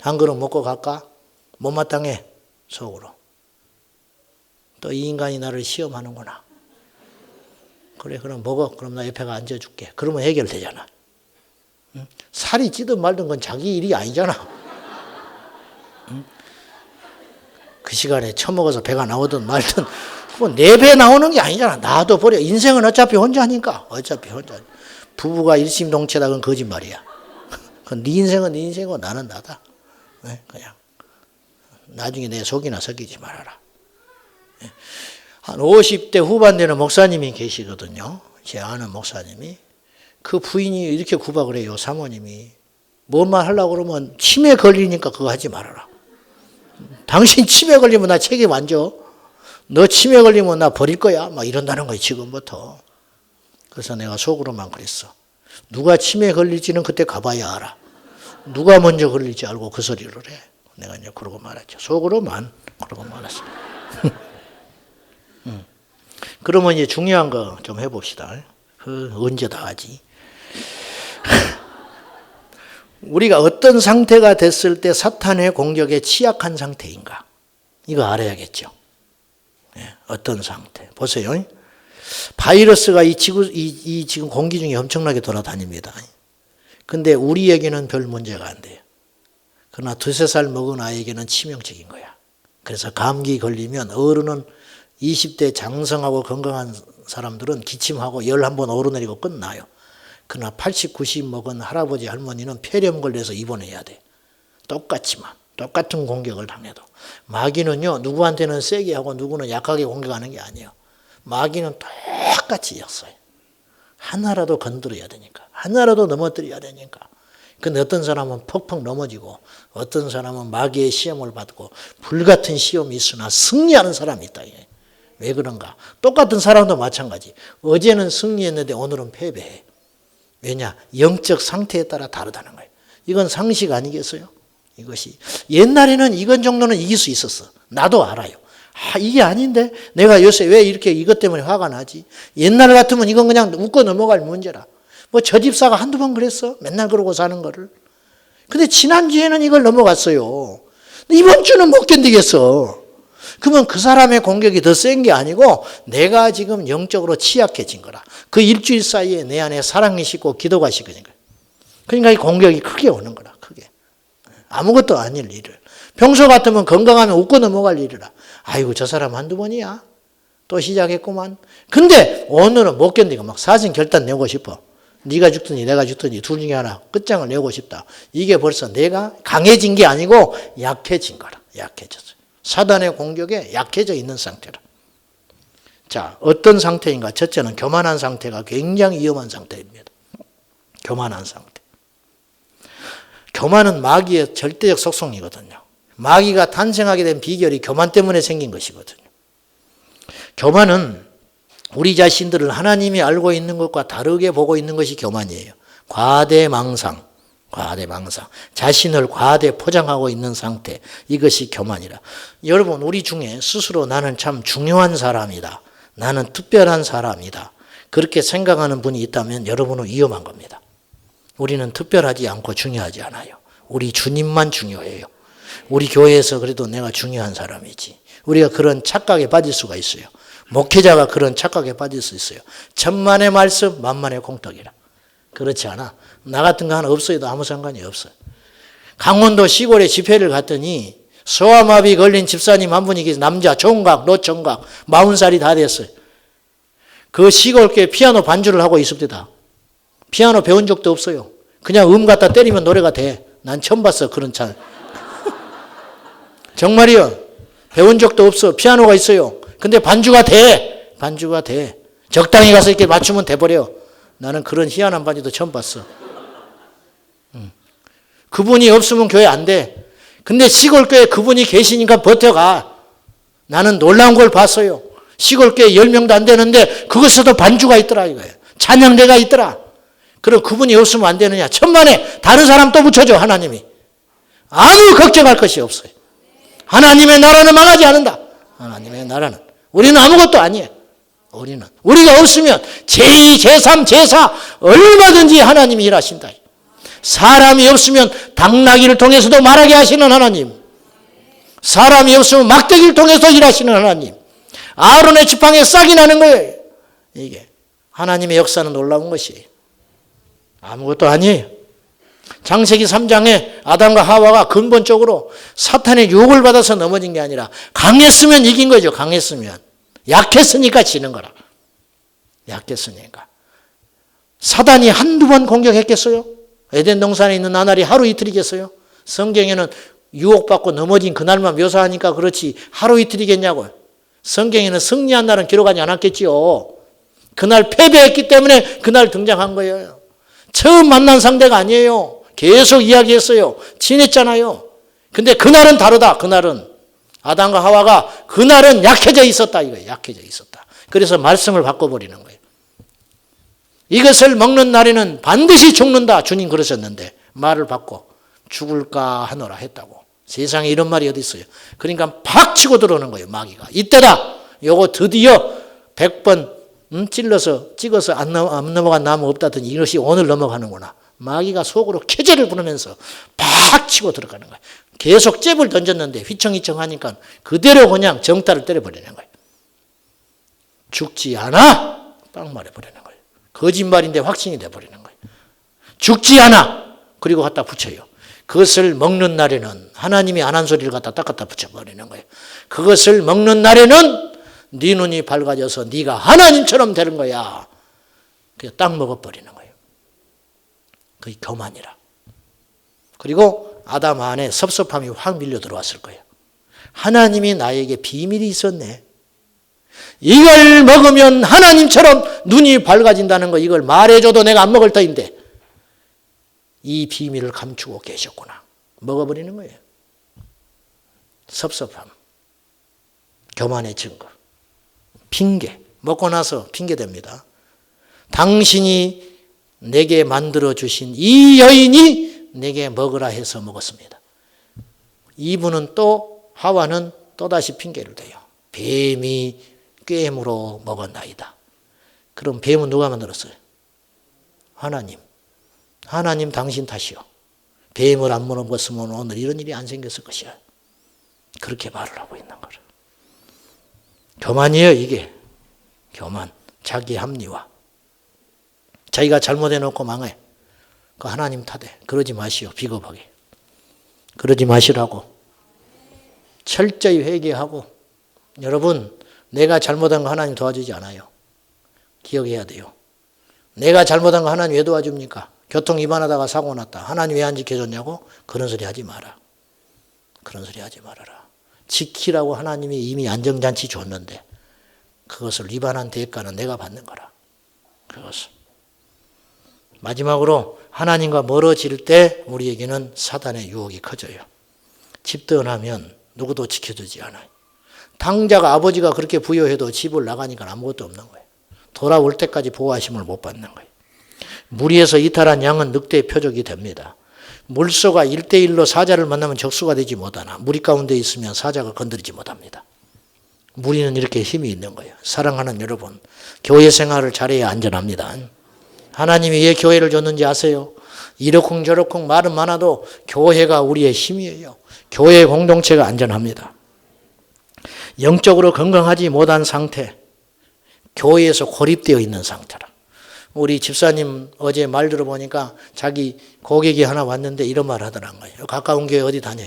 한 그릇 먹고 갈까? 못마땅해. 속으로. 또 이 인간이 나를 시험하는구나. 그래 그럼 먹어. 그럼 나 옆에 가 앉아줄게. 그러면 해결되잖아. 응? 살이 찌든 말든 건 자기 일이 아니잖아. 응? 그 시간에 처먹어서 배가 나오든 말든 뭐 내 배 나오는 게 아니잖아. 나도 버려. 인생은 어차피 혼자니까. 어차피 혼자. 부부가 일심동체다. 그건 거짓말이야. 네 인생은 네 인생이고 나는 나다. 네? 그냥 나중에 내 속이나 섞이지 말아라. 한 50대 후반 되는 목사님이 계시거든요. 제 아는 목사님이. 그 부인이 이렇게 구박을 해요. 사모님이. 뭔 말 하려고 그러면 치매 걸리니까 그거 하지 말아라. 당신 치매 걸리면 나 책임 안 져. 너 치매 걸리면 나 버릴 거야. 막 이런다는 거예요. 지금부터. 그래서 내가 속으로만 그랬어. 누가 치매 걸릴지는 그때 가봐야 알아. 누가 먼저 걸릴지 알고 그 소리를 해. 내가 이제 그러고 말았죠. 속으로만 그러고 말았어. 그러면 이제 중요한 거 좀 해봅시다. 언제 다 하지? 우리가 어떤 상태가 됐을 때 사탄의 공격에 취약한 상태인가? 이거 알아야겠죠. 네, 어떤 상태? 보세요. 바이러스가 이 지금 공기 중에 엄청나게 돌아다닙니다. 근데 우리에게는 별 문제가 안 돼요. 그러나 2-3살 먹은 아이에게는 치명적인 거야. 그래서 감기 걸리면 어른은 20대 장성하고 건강한 사람들은 기침하고 열 한번 오르내리고 끝나요. 그러나 80, 90 먹은 할아버지 할머니는 폐렴 걸려서 입원해야 돼. 똑같지만 똑같은 공격을 당해도. 마귀는요 누구한테는 세게 하고 누구는 약하게 공격하는 게 아니에요. 마귀는 똑같이 였어요. 하나라도 건드려야 되니까. 하나라도 넘어뜨려야 되니까. 근데 어떤 사람은 퍽퍽 넘어지고 어떤 사람은 마귀의 시험을 받고 불같은 시험이 있으나 승리하는 사람이 있다. 왜 그런가? 똑같은 사람도 마찬가지. 어제는 승리했는데 오늘은 패배해. 왜냐? 영적 상태에 따라 다르다는 거예요. 이건 상식 아니겠어요? 이것이. 옛날에는 이건 정도는 이길 수 있었어. 나도 알아요. 이게 아닌데 내가 요새 왜 이렇게 이것 때문에 화가 나지? 옛날 같으면 이건 그냥 웃고 넘어갈 문제라. 뭐 저 집사가 한두 번 그랬어. 맨날 그러고 사는 거를. 근데 지난주에는 이걸 넘어갔어요. 이번 주는 못 견디겠어. 그러면 그 사람의 공격이 더 센 게 아니고 내가 지금 영적으로 취약해진 거라. 그 일주일 사이에 내 안에 사랑이 식고 기도가 식어진 거야. 그러니까 이 공격이 크게 오는 거라. 크게. 아무것도 아닐 일을. 평소 같으면 건강하면 웃고 넘어갈 일이라. 아이고 저 사람 한두 번이야. 또 시작했구만. 근데 오늘은 못 견디고 막 사진 결단 내고 싶어. 네가 죽든지 내가 죽든지 둘 중에 하나 끝장을 내고 싶다. 이게 벌써 내가 강해진 게 아니고 약해진 거라. 약해졌어요. 사단의 공격에 약해져 있는 상태라. 자, 어떤 상태인가? 첫째는 교만한 상태가 굉장히 위험한 상태입니다. 교만한 상태. 교만은 마귀의 절대적 속성이거든요. 마귀가 탄생하게 된 비결이 교만 때문에 생긴 것이거든요. 교만은 우리 자신들을 하나님이 알고 있는 것과 다르게 보고 있는 것이 교만이에요. 과대망상. 자신을 과대 포장하고 있는 상태. 이것이 교만이라. 여러분, 우리 중에 스스로 나는 참 중요한 사람이다. 나는 특별한 사람이다. 그렇게 생각하는 분이 있다면 여러분은 위험한 겁니다. 우리는 특별하지 않고 중요하지 않아요. 우리 주님만 중요해요. 우리 교회에서 그래도 내가 중요한 사람이지. 우리가 그런 착각에 빠질 수가 있어요. 목회자가 그런 착각에 빠질 수 있어요. 천만의 말씀, 만만의 공덕이라. 그렇지 않아. 나 같은 거 하나 없어도 아무 상관이 없어요. 강원도 시골에 집회를 갔더니 소아마비 걸린 집사님 한 분이 계세요. 남자, 총각, 노총각, 40살이 다 됐어요. 그 시골교회 피아노 반주를 하고 있습니다. 피아노 배운 적도 없어요. 그냥 갖다 때리면 노래가 돼. 난 처음 봤어, 그런 차. 정말이요. 배운 적도 없어. 피아노가 있어요. 근데 반주가 돼. 적당히 가서 이렇게 맞추면 돼버려. 나는 그런 희한한 반주도 처음 봤어. 그분이 없으면 교회 안 돼. 근데 시골교회 그분이 계시니까 버텨가. 나는 놀라운 걸 봤어요. 시골교회 10명도 안 되는데 그것에도 반주가 있더라 이거예요. 찬양대가 있더라. 그럼 그분이 없으면 안 되느냐. 천만에 다른 사람 또 붙여줘 하나님이. 아무 걱정할 것이 없어요. 하나님의 나라는 망하지 않는다. 하나님의 나라는. 우리는 아무것도 아니에요. 우리가 없으면 제2, 제3, 제4 얼마든지 하나님이 일하신다. 사람이 없으면 당나귀를 통해서도 말하게 하시는 하나님. 사람이 없으면 막대기를 통해서 일하시는 하나님. 아론의 지팡이에 싹이 나는 거예요. 이게 하나님의 역사는 놀라운 것이에요. 아무것도 아니에요. 창세기 3장에 아담과 하와가 근본적으로 사탄의 유혹을 받아서 넘어진 게 아니라 강했으면 이긴 거죠. 강했으면. 약했으니까 지는 거라. 약했으니까. 사단이 한두 번 공격했겠어요? 에덴 동산에 있는 나날이 하루 이틀이겠어요? 성경에는 유혹받고 넘어진 그날만 묘사하니까 그렇지 하루 이틀이겠냐고요. 성경에는 승리한 날은 기록하지 않았겠지요. 그날 패배했기 때문에 그날 등장한 거예요. 처음 만난 상대가 아니에요. 계속 이야기했어요. 친했잖아요. 근데 그날은 다르다. 그날은 아담과 하와가 그날은 약해져 있었다 이거예요. 약해져 있었다. 그래서 말씀을 바꿔버리는 거예요. 이것을 먹는 날에는 반드시 죽는다. 주님 그러셨는데 말을 바꿔 죽을까 하노라 했다고. 세상에 이런 말이 어디 있어요. 그러니까 팍 치고 들어오는 거예요. 마귀가. 이때다. 요거 드디어 100번 찍어서 안 넘어간 나무 없다더니 이것이 오늘 넘어가는구나. 마귀가 속으로 쾌재를 부르면서 팍 치고 들어가는 거예요. 계속 잽을 던졌는데 휘청휘청 하니까 그대로 그냥 정타를 때려버리는 거예요. 죽지 않아? 빵 말해버리는 거예요. 거짓말인데 확신이 돼버리는 거예요. 죽지 않아. 그리고 갖다 붙여요. 그것을 먹는 날에는 하나님이 안 한 소리를 갖다 딱 갖다 붙여버리는 거예요. 그것을 먹는 날에는 네 눈이 밝아져서 네가 하나님처럼 되는 거야. 그냥 딱 먹어버리는 거예요. 그게 교만이라. 그리고 아담 안에 섭섭함이 확 밀려 들어왔을 거예요. 하나님이 나에게 비밀이 있었네. 이걸 먹으면 하나님처럼 눈이 밝아진다는 거 이걸 말해줘도 내가 안 먹을 터인데 이 비밀을 감추고 계셨구나. 먹어버리는 거예요. 섭섭함. 교만의 증거. 핑계. 먹고 나서 핑계됩니다. 당신이 내게 만들어주신 이 여인이 내게 먹으라 해서 먹었습니다. 이분은 또 하와는 또다시 핑계를 대요. 뱀이 꾀임으로 먹었나이다. 그럼 뱀은 누가 만들었어요? 하나님. 하나님 당신 탓이요. 뱀을 안 먹었으면 오늘 이런 일이 안 생겼을 것이야. 그렇게 말을 하고 있는 거라. 교만이에요 이게. 교만. 자기 합리화. 자기가 잘못해놓고 망해. 그 하나님 탓해. 그러지 마시오. 비겁하게. 그러지 마시라고. 철저히 회개하고, 여러분 내가 잘못한 거 하나님 도와주지 않아요. 기억해야 돼요. 내가 잘못한 거 하나님 왜 도와줍니까? 교통 위반하다가 사고 났다. 하나님 왜 안 지켜줬냐고? 그런 소리 하지 마라. 그런 소리 하지 말아라. 지키라고 하나님이 이미 안정잔치 줬는데 그것을 위반한 대가는 내가 받는 거라. 그것을. 마지막으로 하나님과 멀어질 때 우리에게는 사단의 유혹이 커져요. 집 떠나면 누구도 지켜주지 않아요. 당자가 아버지가 그렇게 부여해도 집을 나가니까 아무것도 없는 거예요. 돌아올 때까지 보호하심을 못 받는 거예요. 무리에서 이탈한 양은 늑대의 표적이 됩니다. 물소가 1대1로 사자를 만나면 적수가 되지 못하나 무리 가운데 있으면 사자가 건드리지 못합니다. 무리는 이렇게 힘이 있는 거예요. 사랑하는 여러분, 교회 생활을 잘해야 안전합니다. 하나님이 왜 교회를 줬는지 아세요? 이러쿵저러쿵 말은 많아도 교회가 우리의 힘이에요. 교회 공동체가 안전합니다. 영적으로 건강하지 못한 상태, 교회에서 고립되어 있는 상태라. 우리 집사님 어제 말 들어보니까 자기 고객이 하나 왔는데 이런 말 하더란 거예요. 가까운 교회 어디 다녀?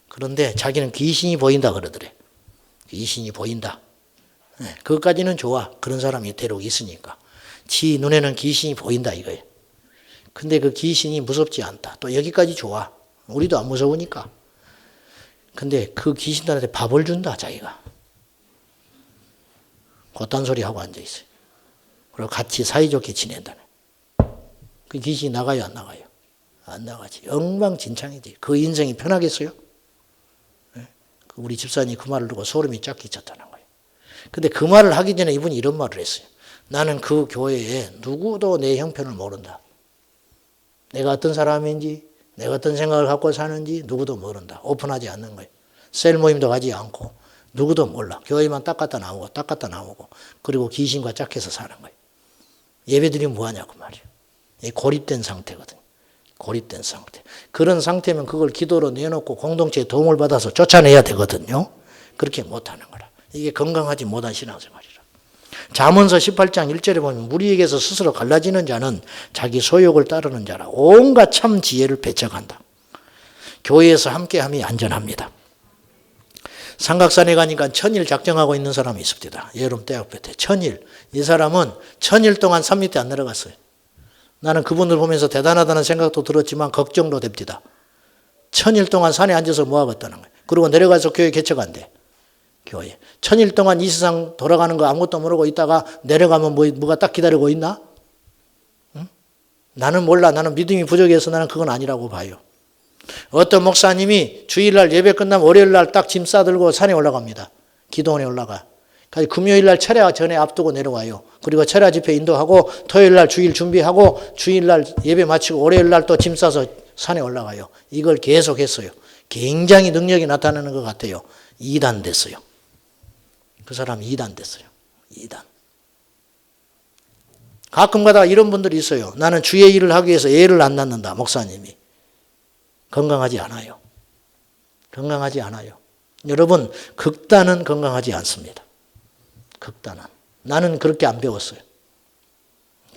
그런데 자기는 귀신이 보인다 그러더래. 귀신이 보인다. 그것까지는 좋아. 그런 사람이 대로 있으니까. 지 눈에는 귀신이 보인다 이거예요. 근데 그 귀신이 무섭지 않다. 또 여기까지 좋아. 우리도 안 무서우니까. 근데 그 귀신들한테 밥을 준다 자기가. 그딴 소리 하고 앉아있어요. 그리고 같이 사이좋게 지낸다네. 그 귀신이 나가요 안 나가요? 안 나가지. 엉망진창이지. 그 인생이 편하겠어요? 우리 집사님이 그 말을 듣고 소름이 쫙 끼쳤다는 거예요. 근데 그 말을 하기 전에 이분이 이런 말을 했어요. 나는 그 교회에 누구도 내 형편을 모른다. 내가 어떤 사람인지, 내가 어떤 생각을 갖고 사는지 누구도 모른다. 오픈하지 않는 거예요. 셀 모임도 가지 않고 누구도 몰라. 교회만 딱 갔다 나오고 그리고 귀신과 짝해서 사는 거예요. 예배드리면 뭐하냐고 말이에요. 고립된 상태거든요. 고립된 상태. 그런 상태면 그걸 기도로 내놓고 공동체에 도움을 받아서 쫓아내야 되거든요. 그렇게 못하는 거라. 이게 건강하지 못한 신앙생활이라. 잠언서 18장 1절에 보면 무리에게서 스스로 갈라지는 자는 자기 소욕을 따르는 자라. 온갖 참 지혜를 배척한다. 교회에서 함께함이 안전합니다. 삼각산에 가니까 1000일 작정하고 있는 사람이 있습니다. 여름 대학교 때 1000일. 이 사람은 1000일 동안 산 밑에 안 내려갔어요. 나는 그분들 보면서 대단하다는 생각도 들었지만 걱정도 됩니다. 1000일 동안 산에 앉아서 뭐 하겠다는 거예요. 그리고 내려가서 교회 개척한대. 교회. 1000일 동안 이 세상 돌아가는 거 아무것도 모르고 있다가 내려가면 뭐가 딱 기다리고 있나? 응? 나는 몰라. 나는 믿음이 부족해서 나는 그건 아니라고 봐요. 어떤 목사님이 주일날 예배 끝나면 월요일날 딱 짐 싸들고 산에 올라갑니다. 기도원에 올라가. 금요일날 철야 전에 앞두고 내려와요. 그리고 철야 집회 인도하고 토요일날 주일 준비하고 주일날 예배 마치고 월요일날 또 짐 싸서 산에 올라가요. 이걸 계속 했어요. 굉장히 능력이 나타나는 것 같아요. 2단 됐어요. 그 사람 2단 됐어요. 2단. 가끔가다 이런 분들이 있어요. 나는 주의 일을 하기 위해서 애를 안 낳는다. 목사님이. 건강하지 않아요. 건강하지 않아요. 여러분, 극단은 건강하지 않습니다. 극단은. 나는 그렇게 안 배웠어요.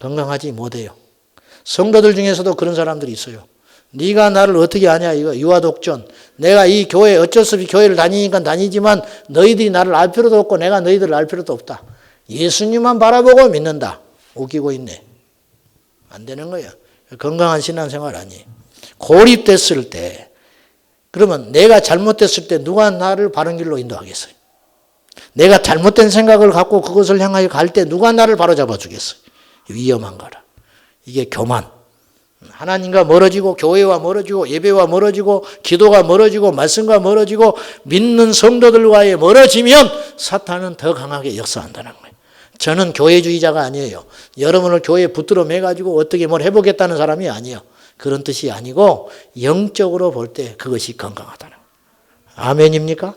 건강하지 못해요. 성도들 중에서도 그런 사람들이 있어요. 네가 나를 어떻게 아냐 이거 유아독존. 내가 이 교회 어쩔 수 없이 교회를 다니니까 다니지만 너희들이 나를 알 필요도 없고 내가 너희들을 알 필요도 없다. 예수님만 바라보고 믿는다. 웃기고 있네. 안 되는 거예요. 건강한 신앙생활 아니에요. 고립됐을 때 그러면 내가 잘못됐을 때 누가 나를 바른 길로 인도하겠어요? 내가 잘못된 생각을 갖고 그것을 향하여 갈 때 누가 나를 바로잡아 주겠어요? 위험한 거라. 이게 교만. 하나님과 멀어지고 교회와 멀어지고 예배와 멀어지고 기도가 멀어지고 말씀과 멀어지고 믿는 성도들과의 멀어지면 사탄은 더 강하게 역사한다는 거예요. 저는 교회주의자가 아니에요. 여러분을 교회에 붙들어 매가지고 어떻게 뭘 해보겠다는 사람이 아니에요. 그런 뜻이 아니고 영적으로 볼 때 그것이 건강하다는 거예요. 아멘입니까?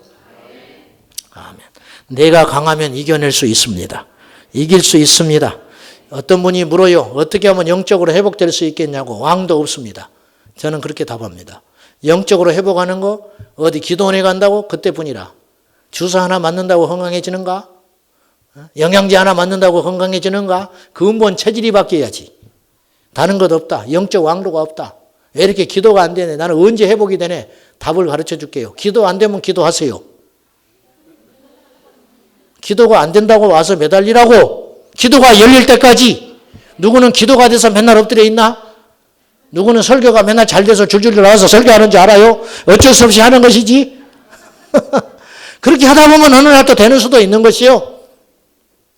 아멘. 내가 강하면 이겨낼 수 있습니다. 이길 수 있습니다. 어떤 분이 물어요. 어떻게 하면 영적으로 회복될 수 있겠냐고. 왕도 없습니다. 저는 그렇게 답합니다. 영적으로 회복하는 거 어디 기도원에 간다고? 그때뿐이라. 주사 하나 맞는다고 건강해지는가? 영양제 하나 맞는다고 건강해지는가? 근본 체질이 바뀌어야지. 다른 것 없다. 영적 왕도가 없다. 왜 이렇게 기도가 안 되네? 나는 언제 회복이 되네? 답을 가르쳐 줄게요. 기도 안 되면 기도하세요. 기도가 안 된다고 와서 매달리라고. 기도가 열릴 때까지. 누구는 기도가 돼서 맨날 엎드려 있나? 누구는 설교가 맨날 잘 돼서 줄줄 나와서 설교하는 줄 알아요? 어쩔 수 없이 하는 것이지. 그렇게 하다 보면 어느 날 또 되는 수도 있는 것이요.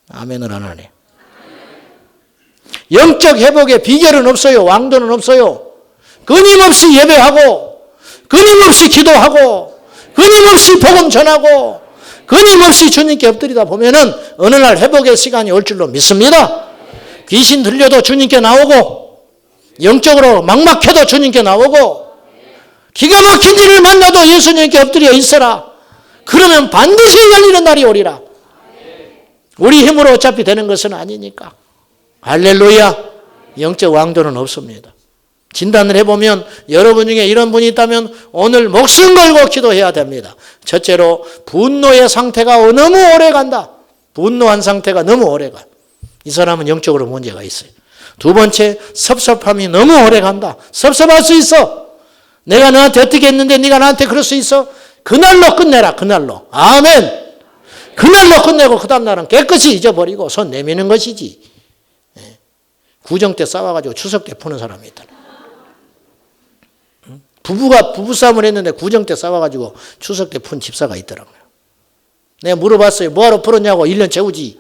아멘을 안 하네. 영적 회복의 비결은 없어요. 왕도는 없어요. 끊임없이 예배하고, 끊임없이 기도하고, 끊임없이 복음 전하고, 끊임없이 주님께 엎드리다 보면은 어느 날 회복의 시간이 올 줄로 믿습니다. 귀신 들려도 주님께 나오고, 영적으로 막막해도 주님께 나오고, 기가 막힌 일을 만나도 예수님께 엎드려 있어라. 그러면 반드시 열리는 날이 오리라. 우리 힘으로 어차피 되는 것은 아니니까. 할렐루야. 영적 왕도는 없습니다. 진단을 해보면 여러분 중에 이런 분이 있다면 오늘 목숨 걸고 기도해야 됩니다. 첫째로 분노의 상태가 너무 오래 간다. 분노한 상태가 너무 오래 가. 이 사람은 영적으로 문제가 있어요. 두 번째, 섭섭함이 너무 오래 간다. 섭섭할 수 있어. 내가 너한테 어떻게 했는데 네가 나한테 그럴 수 있어? 그날로 끝내라. 그날로. 아멘. 그날로 끝내고 그 다음 날은 깨끗이 잊어버리고 손 내미는 것이지. 구정 때 싸워가지고 추석 때 푸는 사람이 있다. 부부가 부부싸움을 했는데 구정 때 싸워가지고 추석 때 푼 집사가 있더라고요. 내가 물어봤어요. 뭐하러 풀었냐고. 1년 채우지.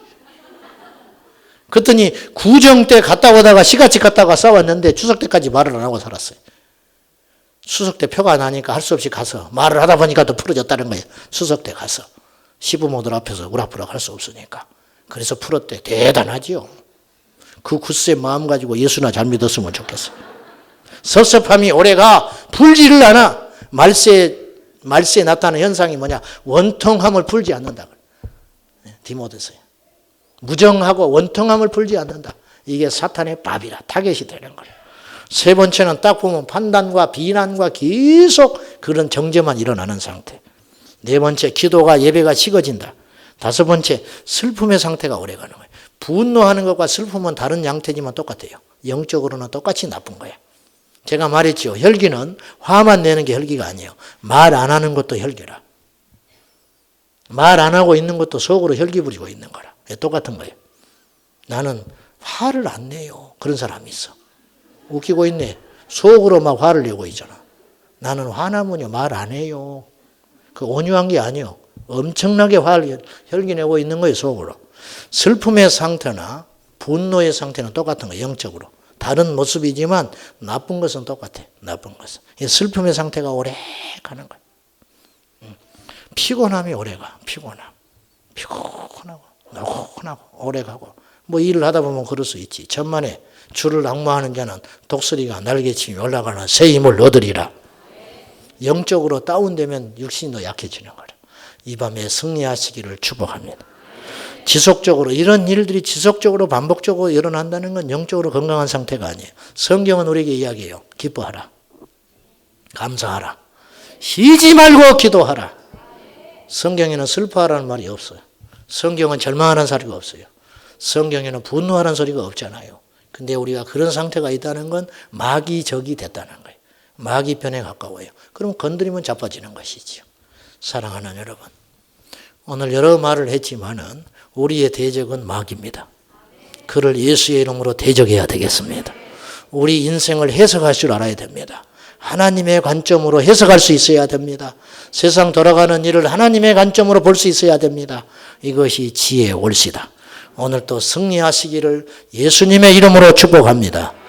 그랬더니 구정 때 갔다 오다가 시가집 갔다가 싸웠는데 추석 때까지 말을 안 하고 살았어요. 추석 때 표가 나니까 할 수 없이 가서 말을 하다 보니까 또 풀어졌다는 거예요. 추석 때 가서 시부모들 앞에서 우락부락 할 수 없으니까. 그래서 풀었대. 대단하지요. 그 굳세 마음 가지고 예수나 잘 믿었으면 좋겠어. 섭섭함이 오래가 풀지를 않아. 말세에 나타나는 현상이 뭐냐? 원통함을 풀지 않는다. 디모데서요. 무정하고 원통함을 풀지 않는다. 이게 사탄의 밥이라 타겟이 되는 거예요. 세 번째는 딱 보면 판단과 비난과 계속 그런 정죄만 일어나는 상태. 네 번째, 기도가 예배가 식어진다. 다섯 번째, 슬픔의 상태가 오래가는 거예요. 분노하는 것과 슬픔은 다른 양태지만 똑같아요. 영적으로는 똑같이 나쁜 거예요. 제가 말했죠. 혈기는 화만 내는 게 혈기가 아니에요. 말 안 하는 것도 혈기라. 말 안 하고 있는 것도 속으로 혈기 부리고 있는 거라. 똑같은 거예요. 나는 화를 안 내요. 그런 사람이 있어. 웃기고 있네. 속으로 막 화를 내고 있잖아. 나는 화나면요 말 안 해요. 그 온유한 게 아니에요. 엄청나게 화를 혈기 내고 있는 거예요. 속으로. 슬픔의 상태나 분노의 상태는 똑같은 거예요. 영적으로. 다른 모습이지만 나쁜 것은 똑같아. 나쁜 것은. 슬픔의 상태가 오래 가는 거예요. 피곤함이 오래 가. 피곤하고 오래 가고. 뭐 일을 하다 보면 그럴 수 있지. 천만에 주를 앙모하는 자는 독수리가 날개치며 올라가는 새 힘을 얻으리라. 영적으로 다운되면 육신도 약해지는 거라. 이 밤에 승리하시기를 축복합니다. 지속적으로 이런 일들이 지속적으로 반복적으로 일어난다는 건 영적으로 건강한 상태가 아니에요. 성경은 우리에게 이야기해요. 기뻐하라. 감사하라. 쉬지 말고 기도하라. 성경에는 슬퍼하라는 말이 없어요. 성경은 절망하라는 소리가 없어요. 성경에는 분노하라는 소리가 없잖아요. 근데 우리가 그런 상태가 있다는 건 마귀적이 됐다는 거예요. 마귀편에 가까워요. 그럼 건드리면 자빠지는 것이지요. 사랑하는 여러분, 오늘 여러 말을 했지만은 우리의 대적은 마귀입니다. 그를 예수의 이름으로 대적해야 되겠습니다. 우리 인생을 해석할 줄 알아야 됩니다. 하나님의 관점으로 해석할 수 있어야 됩니다. 세상 돌아가는 일을 하나님의 관점으로 볼 수 있어야 됩니다. 이것이 지혜의 올시다. 오늘 또 승리하시기를 예수님의 이름으로 축복합니다.